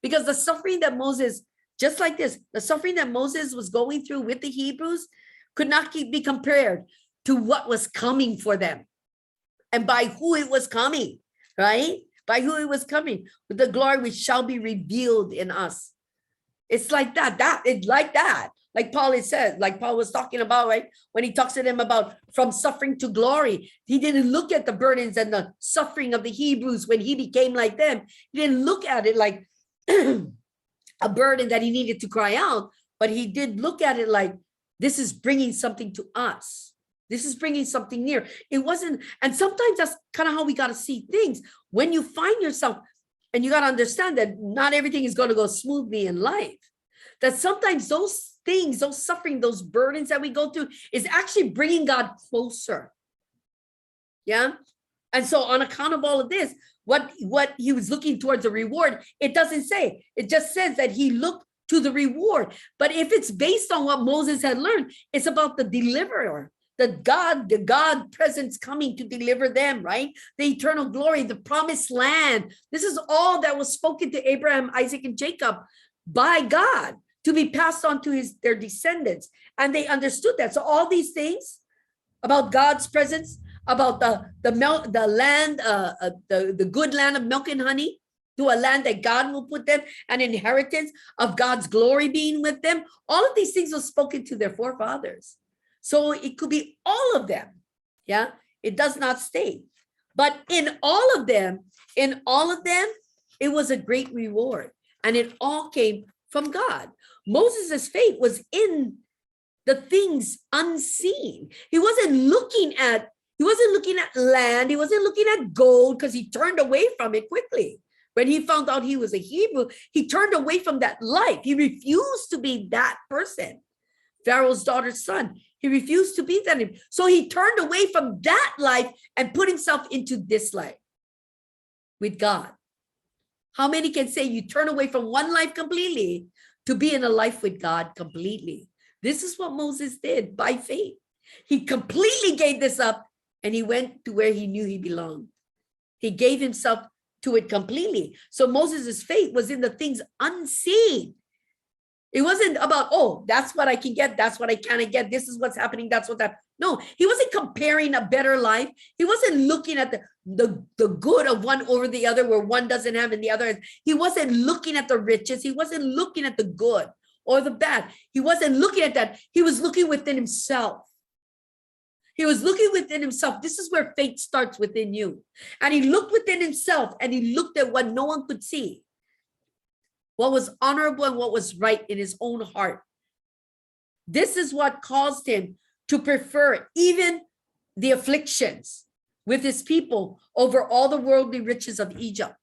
Because the suffering that Moses, just like this, the suffering that Moses was going through with the Hebrews could not be compared to what was coming for them and by who it was coming, right? By who it was coming, with the glory which shall be revealed in us. It's like that, it's like that. Like Paul has said, like Paul was talking about, right? When he talks to them about from suffering to glory, he didn't look at the burdens and the suffering of the Hebrews when he became like them. He didn't look at it like a burden that he needed to cry out, but he did look at it like, this is bringing something to us. This is bringing something near. It wasn't, and sometimes that's kind of how we got to see things. When you find yourself, and you got to understand that not everything is going to go smoothly in life, that sometimes those things, those suffering, those burdens that we go through is actually bringing God closer. Yeah. And so on account of all of this, what he was looking towards a reward, it doesn't say, it just says that he looked to the reward. But if it's based on what Moses had learned, it's about the deliverer, the God presence coming to deliver them, right? The eternal glory, the promised land. This is all that was spoken to Abraham, Isaac, and Jacob by God to be passed on to their descendants. And they understood that. So all these things about God's presence, about the land, the good land of milk and honey, to a land that God will put them, an inheritance of God's glory being with them. All of these things were spoken to their forefathers. So it could be all of them. Yeah, it does not state. But in all of them, it was a great reward. And it all came from God. Moses' faith was in the things unseen. He wasn't looking at land. He wasn't looking at gold, because he turned away from it quickly. When he found out he was a Hebrew, he turned away from that life. He refused to be that person. Pharaoh's daughter's son. He refused to be that. So he turned away from that life and put himself into this life with God. How many can say you turn away from one life completely to be in a life with God completely? This is what Moses did by faith. He completely gave this up and he went to where he knew he belonged. He gave himself to it completely. So Moses' faith was in the things unseen. It wasn't about, oh, that's what I can get, that's what I cannot get, this is what's happening, that's what that. No, he wasn't comparing a better life. He wasn't looking at the good of one over the other, where one doesn't have and the other has. He wasn't looking at the riches. He wasn't looking at the good or the bad. He wasn't looking at that. He was looking within himself. He was looking within himself. This is where faith starts within you. And he looked within himself and he looked at what no one could see, what was honorable and what was right in his own heart. This is what caused him to prefer even the afflictions with his people over all the worldly riches of Egypt,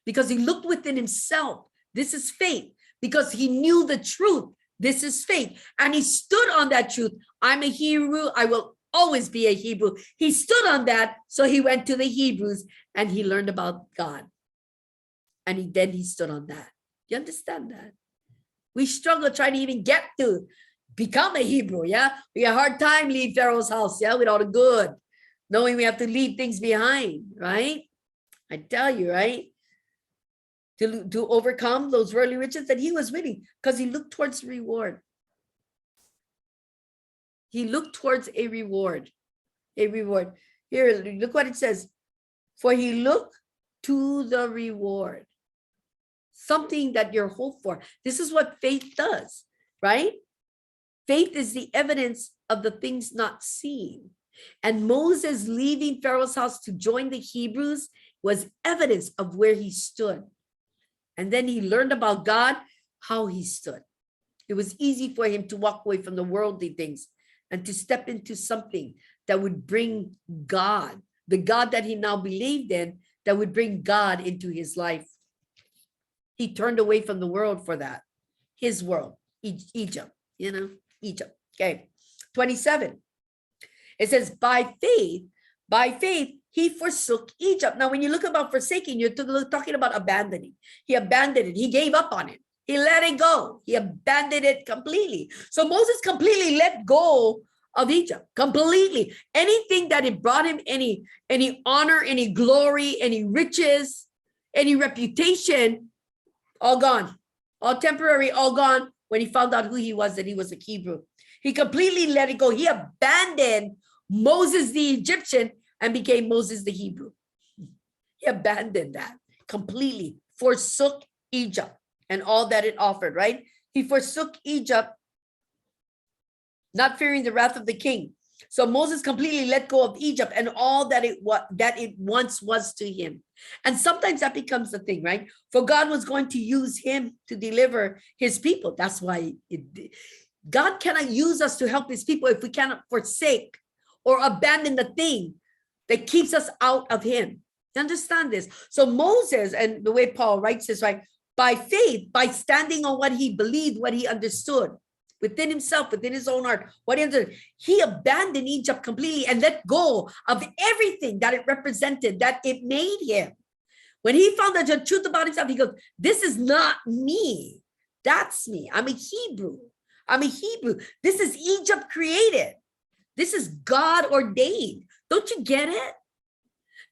because he looked within himself. This is faith, because he knew the truth. This is faith. And he stood on that truth. I'm a Hebrew. I will always be a Hebrew. He stood on that. So he went to the Hebrews and he learned about God. And then he stood on that. You understand that? We struggle trying to even get to become a Hebrew, yeah? We have a hard time leaving Pharaoh's house, yeah, with all the good, knowing we have to leave things behind, right? I tell you, right? To overcome those worldly riches that he was winning, because he looked towards the reward. He looked towards a reward, a reward. Here, look what it says. For he looked to the reward. Something that you're hoped for. This is what faith does, right? Faith is the evidence of the things not seen. And Moses leaving Pharaoh's house to join the Hebrews was evidence of where he stood. And then he learned about God, how he stood. It was easy for him to walk away from the worldly things and to step into something that would bring God, the God that he now believed in, that would bring God into his life. He turned away from the world for that. His world, Egypt, Egypt. Okay, 27. It says, by faith, he forsook Egypt. Now, when you look about forsaking, you're talking about abandoning. He abandoned it. He gave up on it. He let it go. He abandoned it completely. So Moses completely let go of Egypt, completely. Anything that it brought him any honor, any glory, any riches, any reputation, all gone, all temporary, all gone. When he found out who he was, that he was a Hebrew, he completely let it go. He abandoned Moses the Egyptian and became Moses the Hebrew. He abandoned that completely, forsook Egypt and all that it offered, right? He forsook Egypt, not fearing the wrath of the king. So Moses completely let go of Egypt and all that it once was to him. And sometimes that becomes the thing, right? For God was going to use him to deliver his people. That's why God cannot use us to help his people if we cannot forsake or abandon the thing that keeps us out of him. You understand this? So Moses, and the way Paul writes this, right? By faith, by standing on what he believed, what he understood within himself, within his own heart, what he understood, he abandoned Egypt completely and let go of everything that it represented, that it made him. When he found out the truth about himself, he goes, this is not me. That's me. I'm a Hebrew. I'm a Hebrew. This is Egypt created. This is God ordained. Don't you get it?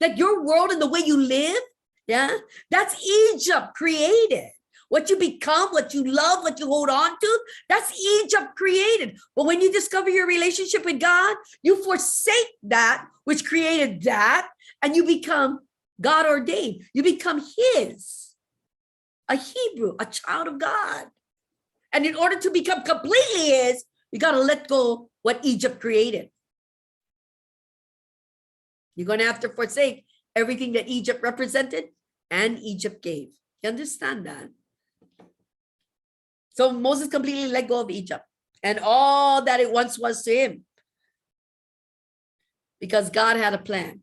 That your world and the way you live, yeah, that's Egypt created. What you become, what you love, what you hold on to, that's Egypt created. But when you discover your relationship with God, you forsake that which created that, and you become God ordained. You become his, a Hebrew, a child of God. And in order to become completely his, you got to let go what Egypt created. You're going to have to forsake everything that Egypt represented and Egypt gave. You understand that? So Moses completely let go of Egypt and all that it once was to him, because God had a plan.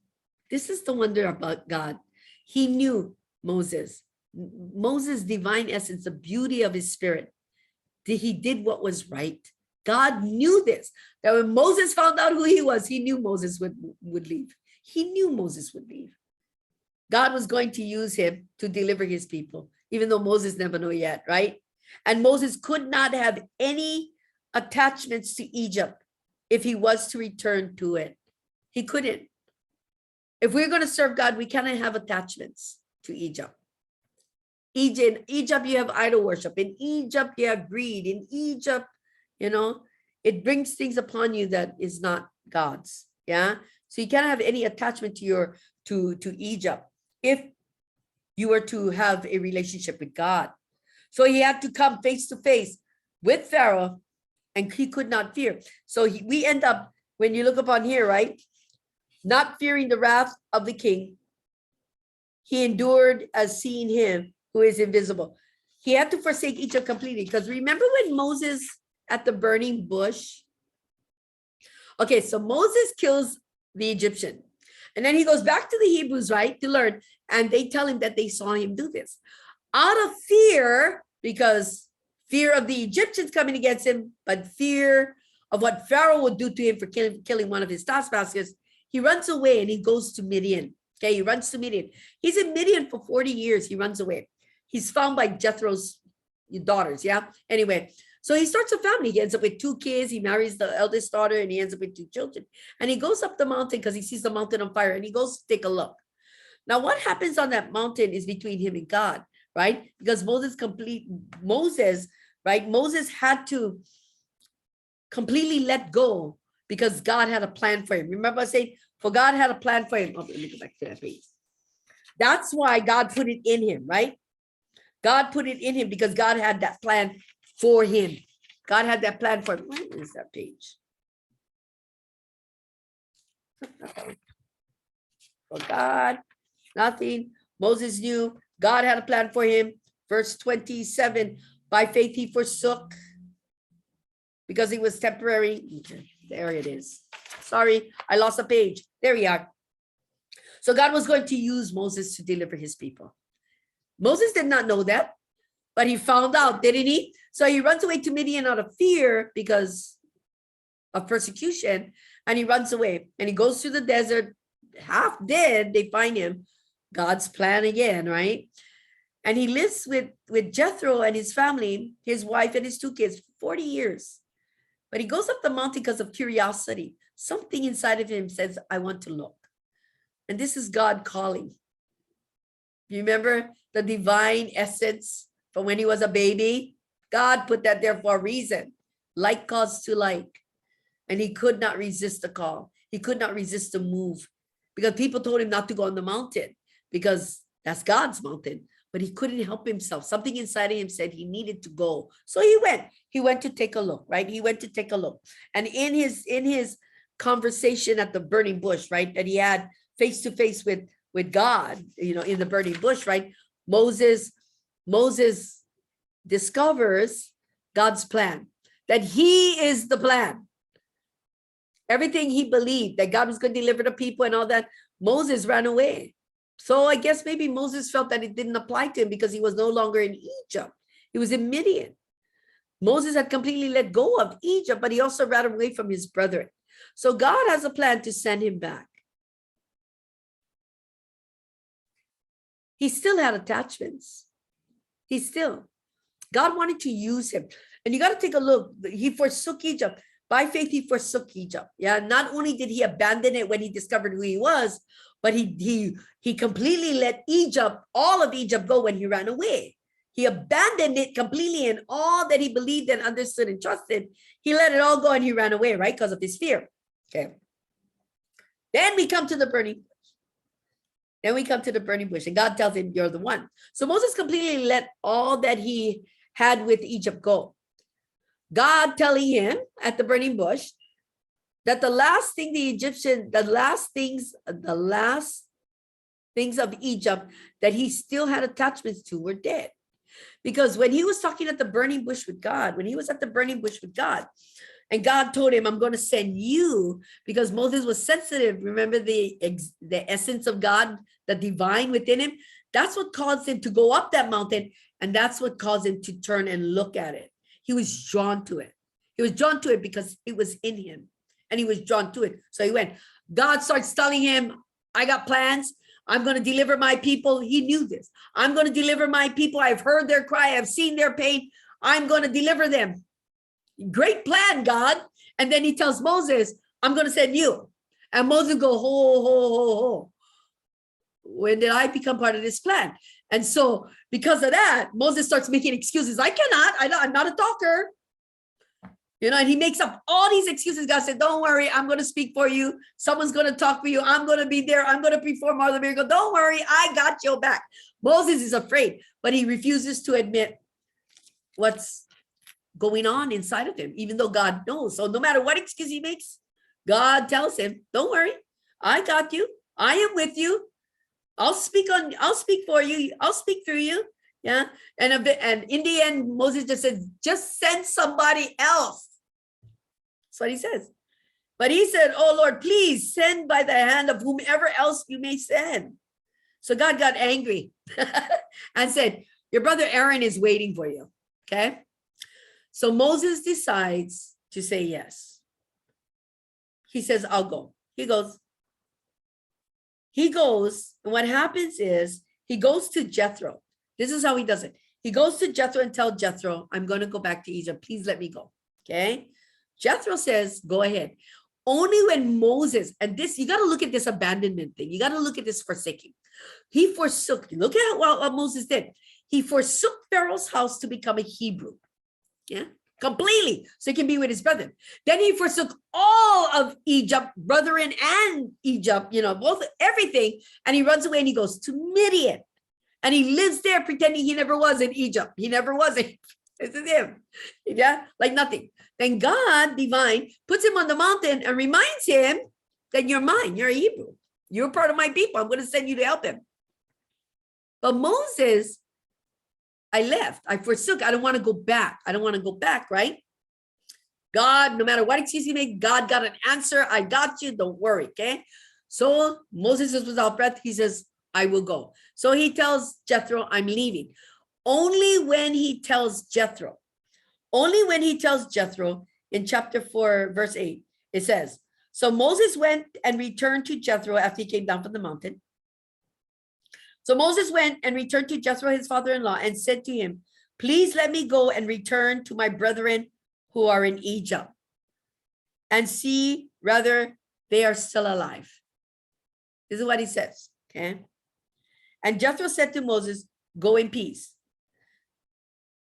This is the wonder about God. He knew Moses' divine essence, the beauty of his spirit. He did what was right. God knew this, that when Moses found out who he was, he knew Moses would leave. He knew Moses would leave. God was going to use him to deliver his people, even though Moses never knew yet, right? And Moses could not have any attachments to Egypt if he was to return to it. He couldn't. If we're going to serve God, we cannot have attachments to Egypt. In Egypt, you have idol worship. In Egypt, you have greed. In Egypt, it brings things upon you that is not God's. Yeah. So you can't have any attachment to Egypt if you were to have a relationship with God. So he had to come face to face with Pharaoh, and he could not fear. So we end up, when you look upon here, right? Not fearing the wrath of the king, he endured as seeing him who is invisible. He had to forsake Egypt completely, because remember when Moses at the burning bush? Okay, so Moses kills the Egyptian, and then he goes back to the Hebrews, right, to learn, and they tell him that they saw him do this. Out of fear, because fear of the Egyptians coming against him, but fear of what Pharaoh would do to him for killing one of his taskmasters, he runs away and he goes to Midian. Okay, he runs to Midian. He's in Midian for 40 years. He runs away. He's found by Jethro's daughters, yeah? Anyway, so he starts a family. He ends up with 2 kids. He marries the eldest daughter, and he ends up with 2 children. And he goes up the mountain because he sees the mountain on fire, and he goes to take a look. Now, what happens on that mountain is between him and God, right? Because Moses had to completely let go because God had a plan for him. Remember I saying, for God had a plan for him. Oh, let me go back to that page. That's why God put it in him, right? God put it in him because God had that plan for him. God had that plan for him. Where is that page? For God, nothing. Moses knew God had a plan for him. Verse 27, by faith he forsook because he was temporary. Okay, there it is. Sorry, I lost a page. There we are. So God was going to use Moses to deliver his people. Moses did not know that, but he found out, didn't he? So he runs away to Midian out of fear because of persecution, and he runs away and he goes through the desert, half dead. They find him. God's plan again, right? And he lives with Jethro and his family, his wife and his 2 kids, for 40 years. But he goes up the mountain because of curiosity. Something inside of him says, I want to look. And this is God calling. You remember the divine essence from when he was a baby? God put that there for a reason. Like calls to like. And he could not resist the call. He could not resist the move because people told him not to go on the mountain because that's God's mountain. But he couldn't help himself. Something inside of him said he needed to go. So he went. He went to take a look, right? He went to take a look. And in his conversation at the burning bush, right, that he had face to face with God, in the burning bush, right? Moses discovers God's plan, that he is the plan. Everything he believed, that God was going to deliver the people and all that, Moses ran away. So I guess maybe Moses felt that it didn't apply to him because he was no longer in Egypt. He was in Midian. Moses had completely let go of Egypt, but he also ran away from his brethren. So God has a plan to send him back. He still had attachments. God wanted to use him. And you got to take a look. He forsook Egypt. By faith, he forsook Egypt. Yeah, not only did he abandon it when he discovered who he was, but he completely let Egypt, all of Egypt, go when he ran away. He abandoned it completely, and all that he believed and understood and trusted, he let it all go and he ran away, right? Because of his fear. Okay. Then we come to the burning bush. And God tells him, you're the one. So Moses completely let all that he had with Egypt go. God telling him at the burning bush that the last things of Egypt that he still had attachments to were dead. Because when he was talking at the burning bush with God, and God told him, I'm going to send you, because Moses was sensitive. Remember the essence of God, the divine within him? That's what caused him to go up that mountain. And that's what caused him to turn and look at it. He was drawn to it. He was drawn to it because it was in him. And he was drawn to it. So he went. God starts telling him, I got plans. I'm going to deliver my people. He knew this. I'm going to deliver my people. I've heard their cry. I've seen their pain. I'm going to deliver them. Great plan, God. And then he tells Moses, I'm going to send you. And Moses go, ho. When did I become part of this plan? And so because of that, Moses starts making excuses. I cannot. I'm not a talker. And he makes up all these excuses. God said, don't worry, I'm going to speak for you. Someone's going to talk for you. I'm going to be there. I'm going to perform all the miracle. Don't worry, I got your back. Moses is afraid, but he refuses to admit what's going on inside of him, even though God knows. So no matter what excuse he makes, God tells him, don't worry, I got you. I am with you. I'll speak for you. I'll speak through you. Yeah. And in the end, Moses just said, just send somebody else. That's what he says. But he said, oh Lord, please send by the hand of whomever else you may send. So God got angry and said, your brother Aaron is waiting for you. Okay. So Moses decides to say yes. He says, I'll go. He goes. And what happens is he goes to Jethro. This is how he does it. He goes to Jethro and tells Jethro, I'm going to go back to Egypt. Please let me go. Okay. Jethro says, go ahead. Only when Moses, and this, you got to look at this abandonment thing. You got to look at this forsaking. He forsook, look at what Moses did. He forsook Pharaoh's house to become a Hebrew. Yeah. Completely. So he can be with his brethren. Then he forsook all of Egypt, brethren and Egypt, both, everything. And he runs away and he goes to Midian. And he lives there pretending he never was in Egypt. He never was. This is him. Yeah, like nothing. Then God, divine, puts him on the mountain and reminds him then you're mine. You're a Hebrew. You're part of my people. I'm going to send you to help him. But Moses, I left. I forsook. I don't want to go back. I don't want to go back, right? God, no matter what excuse you make, God got an answer. I got you. Don't worry, okay? So Moses is without breath. He says, I will go. So he tells Jethro, I'm leaving. Only when he tells Jethro in chapter 4, verse 8, it says, so Moses went and returned to Jethro after he came down from the mountain. So Moses went and returned to Jethro, his father-in-law, and said to him, please let me go and return to my brethren who are in Egypt and see whether they are still alive. This is what he says, okay? And Jethro said to Moses, go in peace.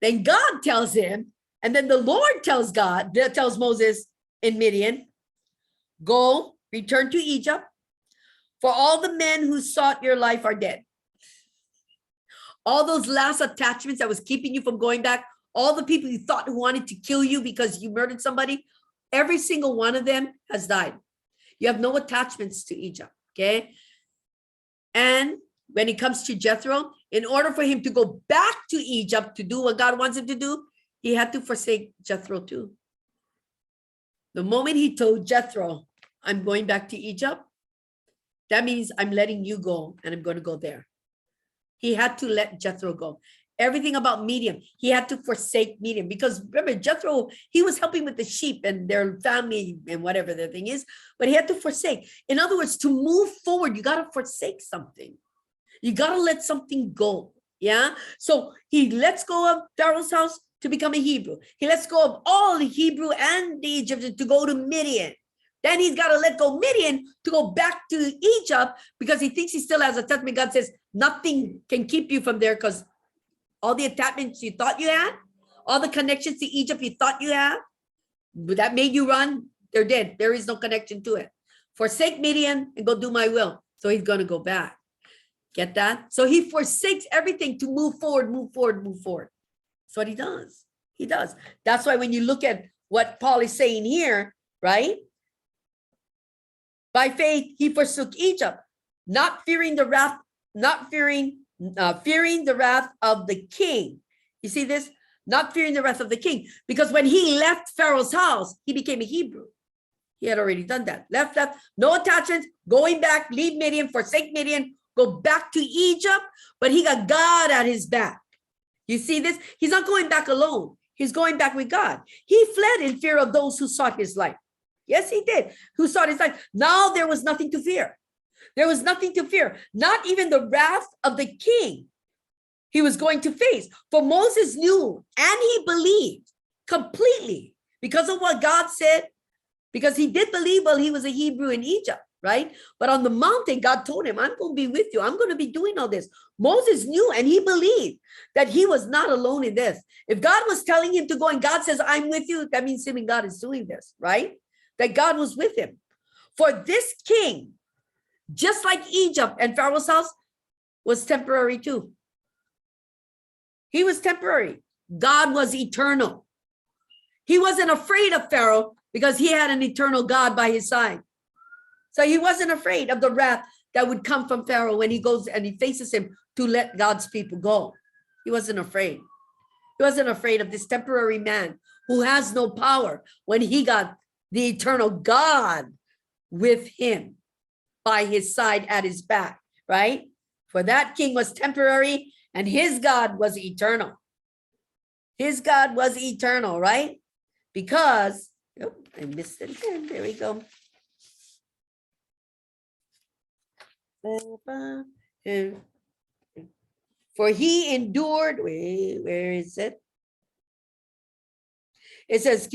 Then God tells him, and then the Lord tells Moses in Midian, go, return to Egypt, for all the men who sought your life are dead. All those last attachments that was keeping you from going back, all the people you thought who wanted to kill you because you murdered somebody, every single one of them has died. You have no attachments to Egypt, okay? And when it comes to Jethro, in order for him to go back to Egypt to do what God wants him to do, he had to forsake Jethro too. The moment he told Jethro, I'm going back to Egypt, that means I'm letting you go and I'm going to go there. He had to let Jethro go. Everything about Midian, he had to forsake Midian because remember, Jethro, he was helping with the sheep and their family and whatever the thing is, but he had to forsake. In other words, to move forward, you got to forsake something. You got to let something go. Yeah. So he lets go of Pharaoh's house to become a Hebrew. He lets go of all the Hebrew and the Egyptian to go to Midian. Then he's got to let go Midian to go back to Egypt because he thinks he still has a attachment. God says nothing can keep you from there because all the attachments you thought you had, all the connections to Egypt you thought you had, that made you run, they're dead. There is no connection to it. Forsake Midian and go do my will. So he's going to go back. Get that? So he forsakes everything to move forward, move forward, move forward. That's what he does. He does. That's why when you look at what Paul is saying here, right? By faith, he forsook Egypt, not fearing the wrath, fearing the wrath of the king. You see this? Not fearing the wrath of the king. Because when he left Pharaoh's house, he became a Hebrew. He had already done that. Left, no attachments, going back, leave Midian, forsake Midian, go back to Egypt, but he got God at his back. You see this? He's not going back alone. He's going back with God. He fled in fear of those who sought his life. Yes, he did. Who sought his life. Now there was nothing to fear. There was nothing to fear. Not even the wrath of the king he was going to face. For Moses knew and he believed completely because of what God said, because he did believe while he was a Hebrew in Egypt, right? But on the mountain, God told him, I'm going to be with you. I'm going to be doing all this. Moses knew and he believed that he was not alone in this. If God was telling him to go and God says, I'm with you, that means him and God is doing this, right? That God was with him. For this king, just like Egypt and Pharaoh's house, was temporary too. He was temporary. God was eternal. He wasn't afraid of Pharaoh because he had an eternal God by his side. So he wasn't afraid of the wrath that would come from Pharaoh when he goes and he faces him to let God's people go. He wasn't afraid. He wasn't afraid of this temporary man who has no power when he got the eternal God with him by his side at his back, right? For that king was temporary and his God was eternal. His God was eternal, right? Because, oh, I missed it again. There we go. For he endured, wait, where is it? It says,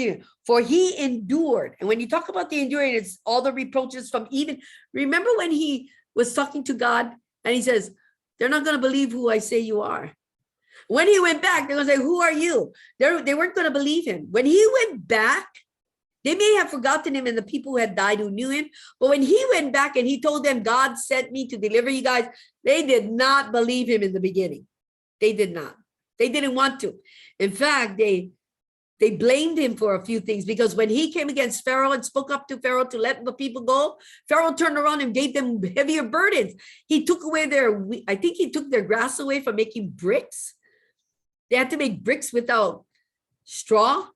for he endured. And when you talk about the enduring, it's all the reproaches from even, remember when he was talking to God and he says, they're not going to believe who I say you are. When he went back, they're going to say, who are you? They weren't going to believe him. When he went back, they may have forgotten him and the people who had died who knew him. But when he went back and he told them, God sent me to deliver you guys, they did not believe him in the beginning. They did not. They didn't want to. In fact, they They blamed him for a few things, because when he came against Pharaoh and spoke up to Pharaoh to let the people go, Pharaoh turned around and gave them heavier burdens. He took away I think he took their grass away from making bricks. They had to make bricks without straw.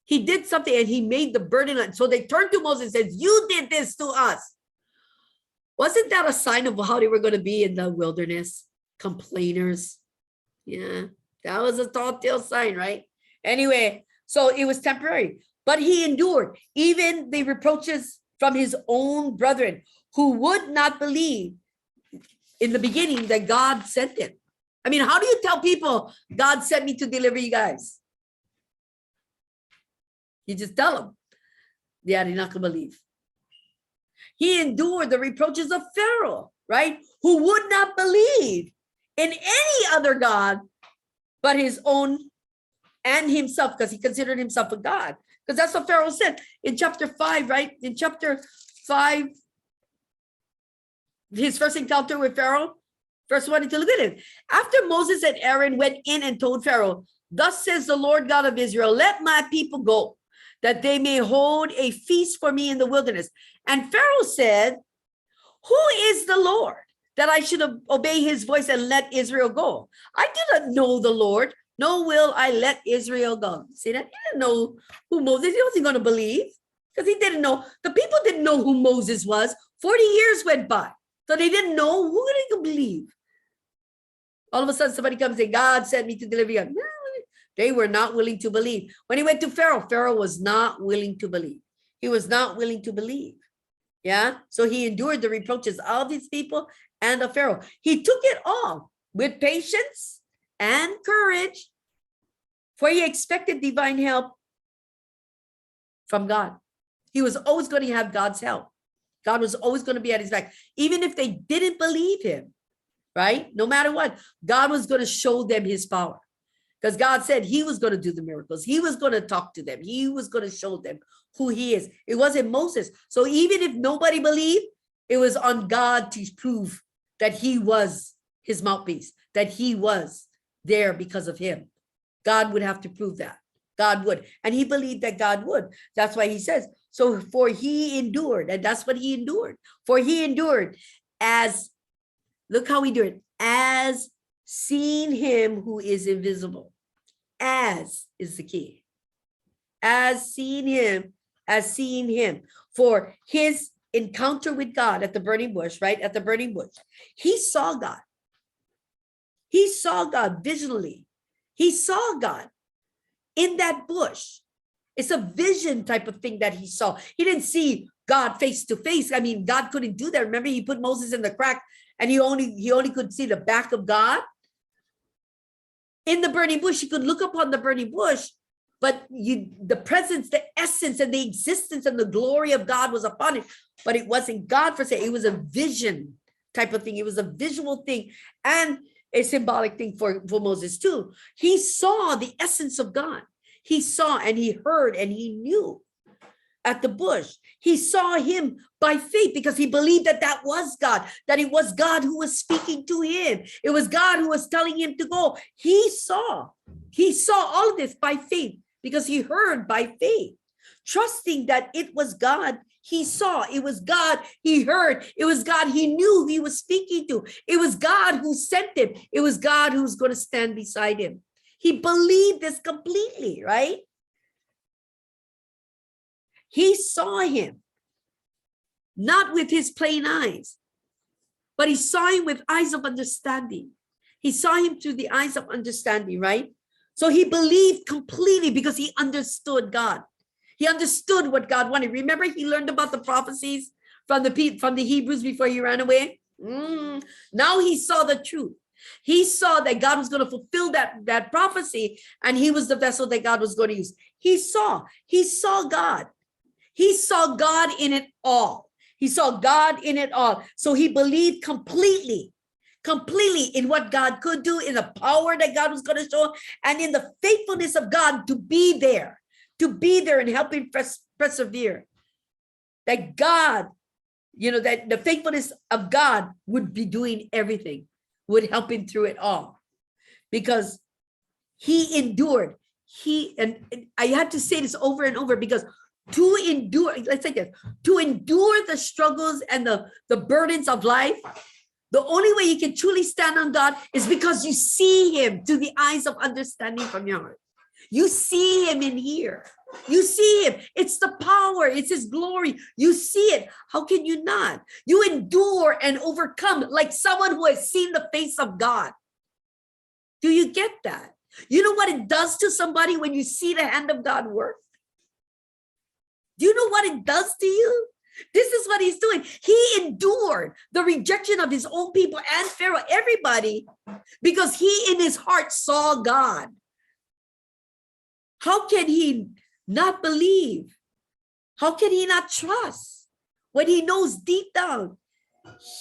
He did something and he made the burden. So they turned to Moses and said, you did this to us. Wasn't that a sign of how they were going to be in the wilderness? Complainers. Yeah, that was a tall tale sign, right? Anyway, so it was temporary, but he endured even the reproaches from his own brethren who would not believe in the beginning that God sent him. I mean, how do you tell people God sent me to deliver you guys? You just tell them. Yeah, they're not going to believe. He endured the reproaches of Pharaoh, right? Who would not believe in any other God but his own and himself, because he considered himself a God. Because that's what Pharaoh said in chapter 5, right? In chapter 5, his first encounter with Pharaoh, verse 1 until 11. After Moses and Aaron went in and told Pharaoh, thus says the Lord God of Israel, let my people go, that they may hold a feast for me in the wilderness. And Pharaoh said, who is the Lord, that I should obey his voice and let Israel go? I do not know the Lord, no will I let Israel go. See that? He didn't know who Moses, he wasn't going to believe, because he didn't know. The people didn't know who Moses was. 40 years went by, so they didn't know. Who they could believe? All of a sudden, somebody comes and says, God sent me to deliver you. No, they were not willing to believe. When he went to Pharaoh, Pharaoh was not willing to believe. He was not willing to believe. Yeah. So he endured the reproaches of his people and of Pharaoh. He took it all with patience and courage, for he expected divine help from God. He was always going to have God's help. God was always going to be at his back, even if they didn't believe him, right? No matter what, God was going to show them his power, because God said he was going to do the miracles. He was going to talk to them. He was going to show them who he is. It wasn't Moses. So even if nobody believed, it was on God to prove that he was his mouthpiece, that he was there because of him. God would have to prove that. God would. And he believed that God would. That's why he says, so for he endured, and that's what he endured. For he endured as, look how he endured, as seeing him who is invisible. As is the key. As seeing him, as seeing him. For his encounter with God at the burning bush, right? At the burning bush, he saw God. He saw God visually. He saw God in that bush. It's a vision type of thing that he saw. He didn't see God face to face. I mean, God couldn't do that. Remember, he put Moses in the crack and he only could see the back of God. In the burning bush, he could look upon the burning bush, but the presence, the essence, and the existence and the glory of God was upon it. But it wasn't God per se. It was a vision type of thing. It was a visual thing and a symbolic thing for Moses too. He saw the essence of God. He saw and he heard and he knew at the bush. He saw him by faith because he believed that that was God, that it was God who was speaking to him. It was God who was telling him to go. He saw all of this by faith because he heard by faith, trusting that it was God. He saw, it was God he heard, it was God he knew he was speaking to. It was God who sent him. It was God who's going to stand beside him. He believed this completely, right? He saw him, not with his plain eyes, but he saw him with eyes of understanding. He saw him through the eyes of understanding, right? So he believed completely because he understood God. He understood what God wanted. Remember, he learned about the prophecies from the Hebrews before he ran away. Now he saw the truth. He saw that God was going to fulfill that prophecy, and he was the vessel that God was going to use. He saw God. He saw God in it all. He saw God in it all. So he believed completely in what God could do, in the power that God was going to show, and in the faithfulness of God to be there and help him persevere. That God, that the faithfulness of God would be doing everything, would help him through it all. Because he endured. and I had to say this over and over, because to endure, let's say this, to endure the struggles and the burdens of life, the only way you can truly stand on God is because you see him through the eyes of understanding from your heart. You see him in here. You see him. It's the power. It's his glory. You see it. How can you not? You endure and overcome like someone who has seen the face of God. Do you get that? You know what it does to somebody when you see the hand of God work? Do you know what it does to you? This is what he's doing. He endured the rejection of his own people and Pharaoh, everybody, because he in his heart saw God. How can he not believe? How can he not trust when he knows deep down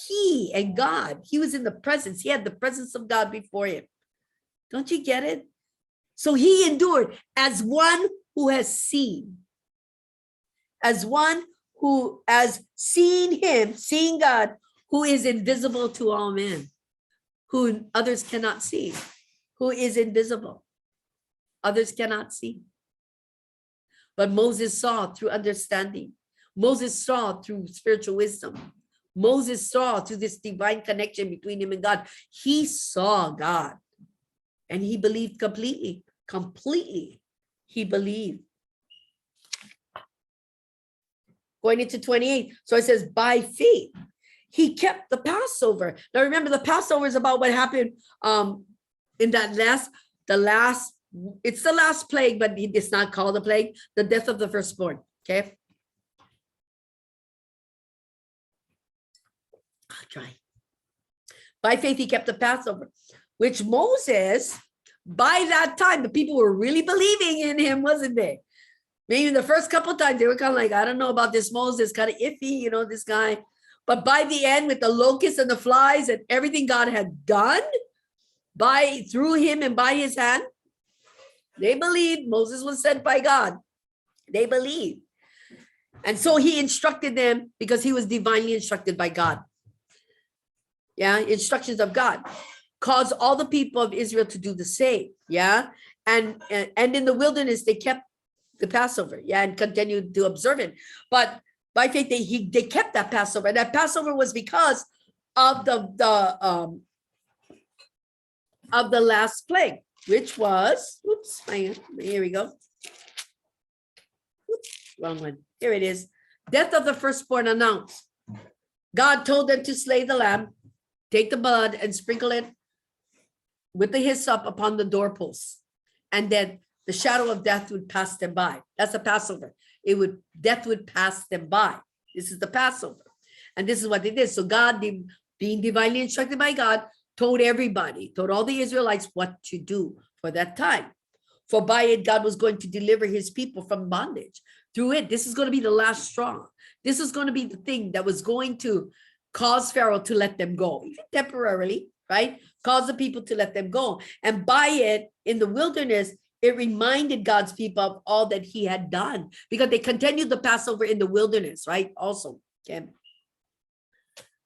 he and God, he was in the presence. He had the presence of God before him. Don't you get it? So he endured as one who has seen, as one who has seen him, seeing God, who is invisible to all men, who others cannot see, who is invisible. Others cannot see. But Moses saw through understanding. Moses saw through spiritual wisdom. Moses saw through this divine connection between him and God. He saw God. And he believed completely. Completely. He believed. Going into 28. So it says, by faith, he kept the Passover. Now remember, the Passover is about what happened in that it's the last plague, but it's not called a plague, the death of the firstborn. Okay. I'll try. By faith, he kept the Passover, which Moses, by that time, the people were really believing in him, wasn't they? Maybe the first couple of times they were kind of like, I don't know about this Moses, kind of iffy, you know, this guy. But by the end, with the locusts and the flies and everything God had done through him and by his hand, they believed Moses was sent by God. They believed. And so he instructed them because he was divinely instructed by God. Yeah, instructions of God. Caused all the people of Israel to do the same. Yeah. And in the wilderness, they kept the Passover, yeah, and continued to observe it. But by faith, they kept that Passover. And that Passover was because of the last plague, which was, oops, hang on, here we go. Oops, wrong one. Here it is. Death of the firstborn announced. God told them to slay the lamb, take the blood and sprinkle it with the hyssop upon the doorposts, and then the shadow of death would pass them by. That's a Passover. Death would pass them by. This is the Passover. And this is what they did. So God, being divinely instructed by God, told all the Israelites what to do for that time. For by it, God was going to deliver his people from bondage. Through it, this is going to be the last straw. This is going to be the thing that was going to cause Pharaoh to let them go, even temporarily, right? Cause the people to let them go. And by it, in the wilderness, it reminded God's people of all that he had done, because they continued the Passover in the wilderness, right? Also, okay.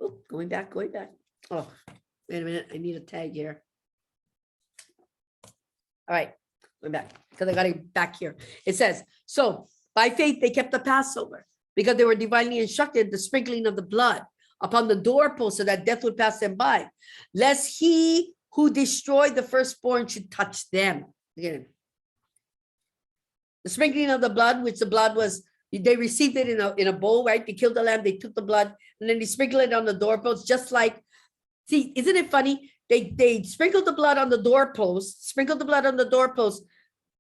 Oh, going back. Oh, wait a minute. I need a tag here. All right, going back because I got it back here. It says, so by faith, they kept the Passover because they were divinely instructed, the sprinkling of the blood upon the doorpost so that death would pass them by, lest he who destroyed the firstborn should touch them. Again, the sprinkling of the blood, which the blood was, they received it in a bowl, right? They killed the lamb, they took the blood, and then they sprinkled it on the doorpost, just like, see, isn't it funny? They sprinkled the blood on the doorpost,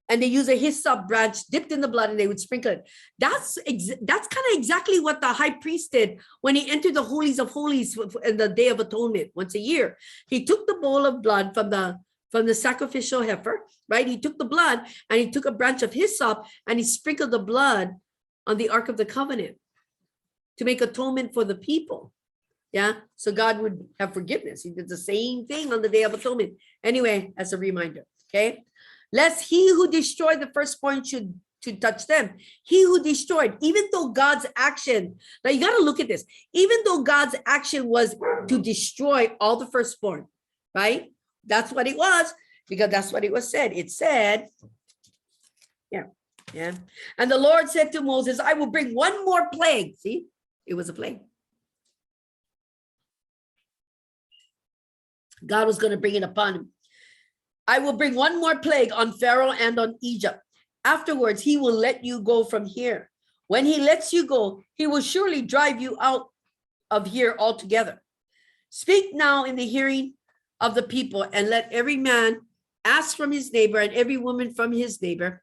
and they use a hyssop branch dipped in the blood, and they would sprinkle it. That's kind of exactly what the high priest did when he entered the holies of holies in the Day of Atonement once a year. He took the bowl of blood from the sacrificial heifer, right? He took the blood and he took a branch of hyssop and he sprinkled the blood on the Ark of the Covenant to make atonement for the people. Yeah, so God would have forgiveness. He did the same thing on the Day of Atonement. Anyway, as a reminder, okay? Lest he who destroyed the firstborn should touch them. He who destroyed, even though God's action, now you got to look at this, even though God's action was to destroy all the firstborn, right? That's what it was, because that's what it was said. It said, Yeah. Yeah. And the Lord said to Moses, I will bring one more plague. See, it was a plague. God was going to bring it upon him. I will bring one more plague on Pharaoh and on Egypt. Afterwards, he will let you go from here. When he lets you go, he will surely drive you out of here altogether. Speak now in the hearing of the people, and let every man ask from his neighbor and every woman from his neighbor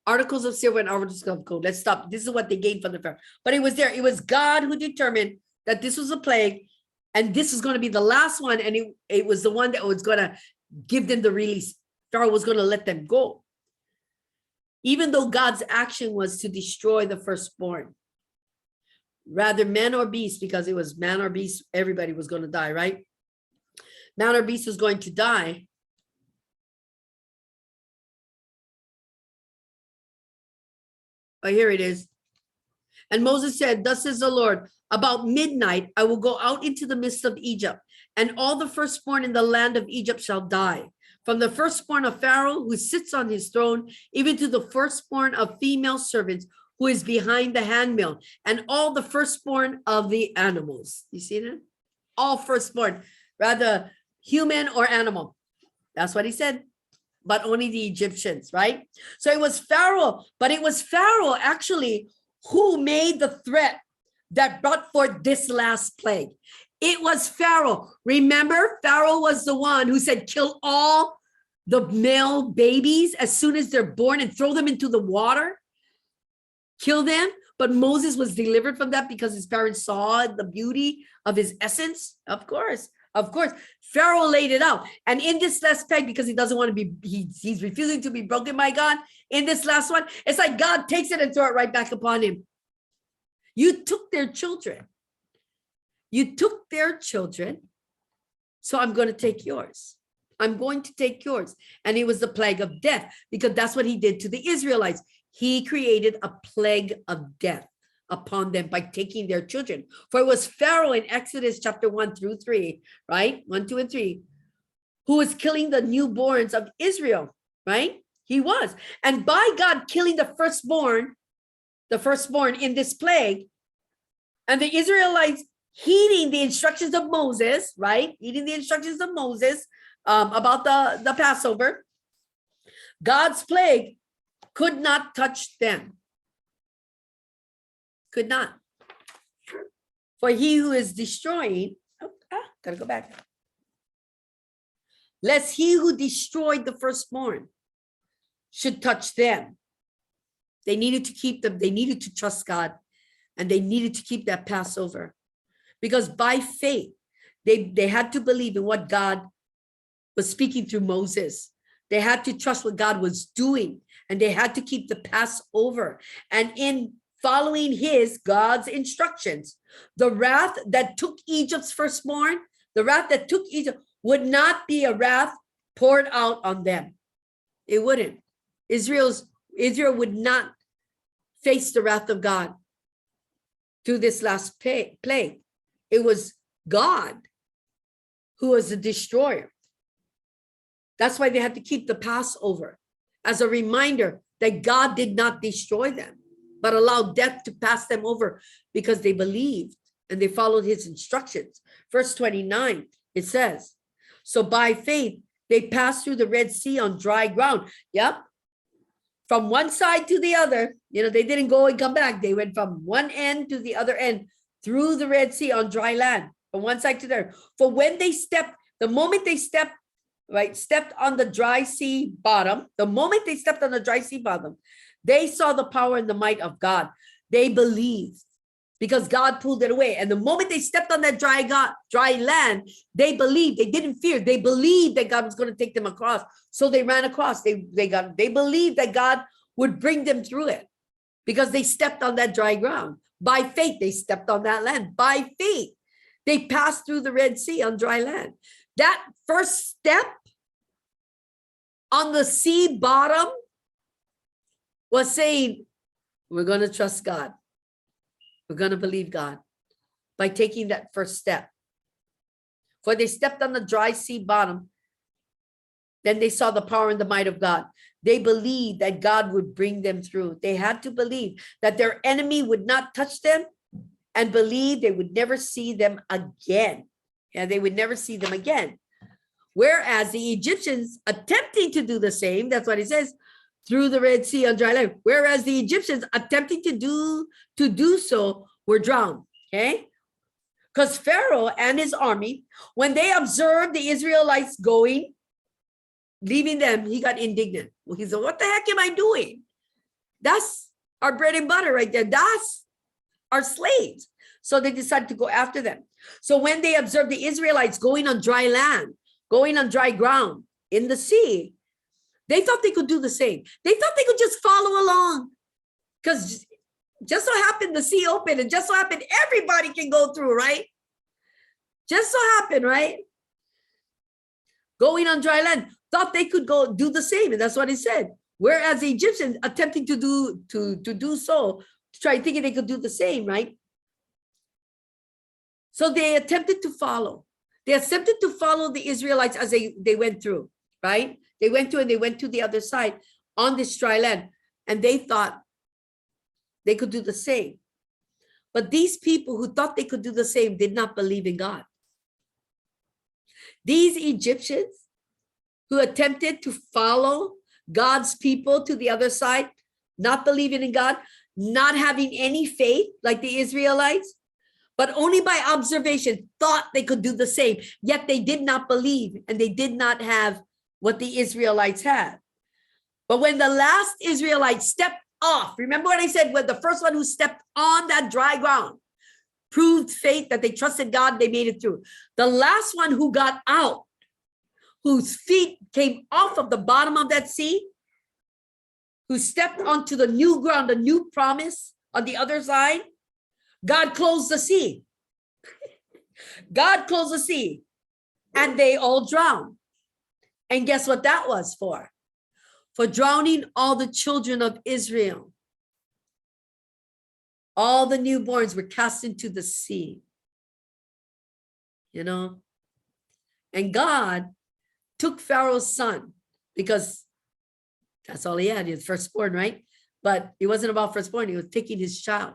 articles of silver and articles of gold. Let's stop. This is what they gained from the Pharaoh. But it was there. It was God who determined that this was a plague, and this is going to be the last one. And it was the one that was going to give them the release. Pharaoh was going to let them go. Even though God's action was to destroy the firstborn, rather man or beast, because it was man or beast, everybody was going to die, right? Man or beast was going to die. Oh, here it is. And Moses said, thus says the Lord, about midnight, I will go out into the midst of Egypt, and all the firstborn in the land of Egypt shall die. From the firstborn of Pharaoh, who sits on his throne, even to the firstborn of female servants, who is behind the handmill, and all the firstborn of the animals. You see that? All firstborn, rather human or animal. That's what he said. But only the Egyptians, right? So it was Pharaoh, but it was Pharaoh actually who made the threat that brought forth this last plague. It was Pharaoh. Remember, Pharaoh was the one who said, kill all the male babies as soon as they're born and throw them into the water. Kill them. But Moses was delivered from that because his parents saw the beauty of his essence. Of course. Pharaoh laid it out. And in this last plague, because he doesn't want to be, he's refusing to be broken by God. In this last one, it's like God takes it and throw it right back upon him. You took their children. So I'm going to take yours. I'm going to take yours. And it was the plague of death, because that's what he did to the Israelites. He created a plague of death upon them by taking their children. For it was Pharaoh in Exodus chapter 1 through 3, right? 1, 2, and 3, who was killing the newborns of Israel, right? He was. And by God killing the firstborn in this plague, and the Israelites heeding the instructions of Moses, right? Heeding the instructions of Moses about the Passover, God's plague could not touch them. Could not. For he who is destroying, gotta go back. Lest he who destroyed the firstborn should touch them. They needed to keep them. They needed to trust God, and they needed to keep that Passover, because by faith, they had to believe in what God was speaking through Moses. They had to trust what God was doing, and they had to keep the Passover. And in following God's instructions, the wrath that took Egypt's firstborn, the wrath that took Egypt would not be a wrath poured out on them. It wouldn't. Israel would not face the wrath of God through this last plague. It was God who was the destroyer. That's why they had to keep the Passover as a reminder that God did not destroy them, but allowed death to pass them over, because they believed and they followed his instructions. Verse 29, it says, so by faith, they passed through the Red Sea on dry ground. Yep. From one side to the other, they didn't go and come back. They went from one end to the other end through the Red Sea on dry land, from one side to the other. For when they stepped, the moment they stepped on the dry sea bottom, they saw the power and the might of God. They believed because God pulled it away. And the moment they stepped on that dry land, they believed. They didn't fear. They believed that God was going to take them across. So they ran across. They believed that God would bring them through it, because they stepped on that dry ground. By faith, they stepped on that land. By faith, they passed through the Red Sea on dry land. That first step on the sea bottom was saying, we're going to trust God. We're going to believe God by taking that first step. For they stepped on the dry sea bottom. Then they saw the power and the might of God. They believed that God would bring them through. They had to believe that their enemy would not touch them and believe they would never see them again. Yeah, they would never see them again. Whereas the Egyptians attempting to do the same, that's what it says, through the Red Sea on dry land. Whereas the Egyptians attempting to do so were drowned. Okay? Because Pharaoh and his army, when they observed the Israelites going, leaving them, he got indignant. He said, what the heck am I doing? That's our bread and butter right there. That's our slaves. So they decided to go after them. So when they observed the Israelites going on dry land, going on dry ground in the sea, they thought they could do the same. They thought they could just follow along, because just so happened the sea opened, and just so happened everybody can go through, right? Just so happened, right? Going on dry land, thought they could go do the same, and that's what he said. Whereas the Egyptians attempting to do so, try thinking they could do the same, right? So they attempted to follow. They attempted to follow the Israelites as they went through, right? They went through and they went to the other side on this dry land, and they thought they could do the same. But these people who thought they could do the same did not believe in God. These Egyptians who attempted to follow God's people to the other side, not believing in God, not having any faith like the Israelites, but only by observation thought they could do the same, yet they did not believe and they did not have what the Israelites had. But when the last Israelite stepped off, remember what I said, when the first one who stepped on that dry ground proved faith, that they trusted God, they made it through. The last one who got out, whose feet came off of the bottom of that sea, who stepped onto the new ground, the new promise on the other side, God closed the sea. God closed the sea, and they all drowned. And guess what that was for? For drowning all the children of Israel. All the newborns were cast into the sea. You know? And God took Pharaoh's son, because that's all he had, his firstborn, right? But it wasn't about firstborn, he was taking his child.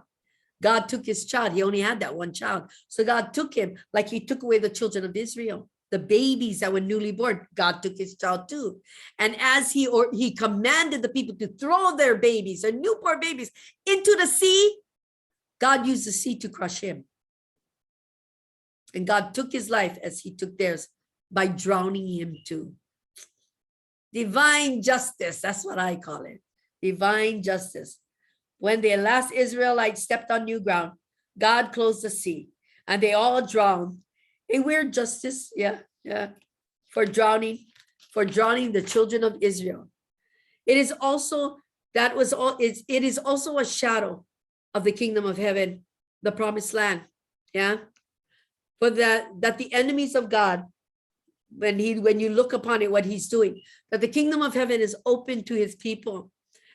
God took his child. He only had that one child. So God took him like he took away the children of Israel. The babies that were newly born, God took his child too. And as he commanded the people to throw their babies, their newborn babies, into the sea, God used the sea to crush him. And God took his life as he took theirs by drowning him too. Divine justice, that's what I call it. Divine justice. When the last Israelites stepped on new ground, God closed the sea and they all drowned. A weird justice, yeah, for drowning the children of Israel. It is also a shadow of the kingdom of heaven, the promised land. Yeah. For that the enemies of God, when you look upon it, what he's doing, that the kingdom of heaven is open to his people.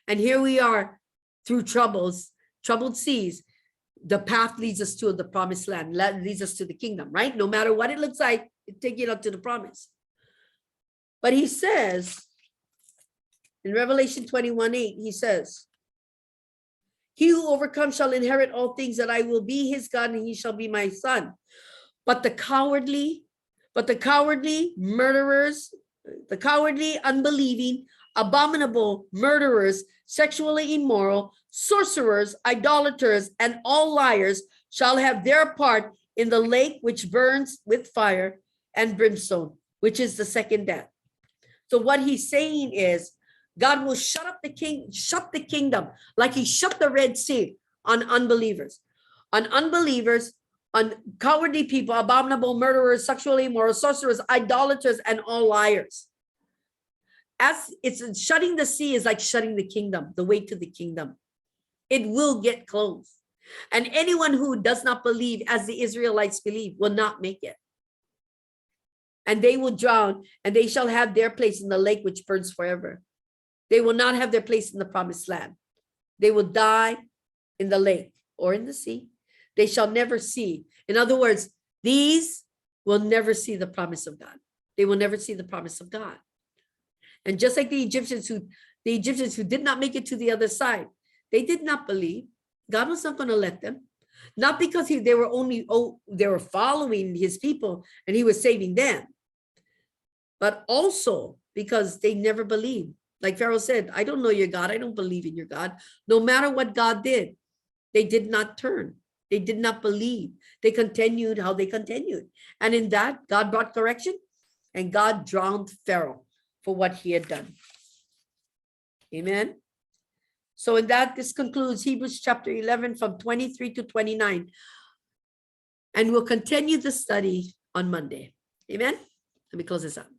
And here we are through troubled seas. The path leads us to the promised land, leads us to the kingdom, right? No matter what it looks like, it takes you up to the promise. But he says in Revelation 21:8, he says, he who overcomes shall inherit all things, that I will be his God and he shall be my son. But the cowardly murderers, the cowardly, unbelieving, abominable, murderers, sexually immoral, sorcerers, idolaters, and all liars shall have their part in the lake which burns with fire and brimstone, which is the second death. So what he's saying is, God will shut the kingdom like he shut the Red Sea on unbelievers, on cowardly people, abominable, murderers, sexually immoral, sorcerers, idolaters, and all liars. As it's shutting the sea is like shutting the kingdom, the way to the kingdom. It will get closed. And anyone who does not believe as the Israelites believe will not make it. And they will drown, and they shall have their place in the lake which burns forever. They will not have their place in the promised land. They will die in the lake or in the sea. They shall never see. In other words, these will never see the promise of God. They will never see the promise of God. And just like the Egyptians who did not make it to the other side, they did not believe. God was not going to let them. Not because they were following his people and he was saving them, but also because they never believed. Like Pharaoh said, I don't know your God. I don't believe in your God. No matter what God did, they did not turn. They did not believe. They continued how they continued. And in that, God brought correction and God drowned Pharaoh for what he had done. Amen. So in that, this concludes Hebrews chapter 11 from 23 to 29. And we'll continue the study on Monday. Amen. Let me close this up.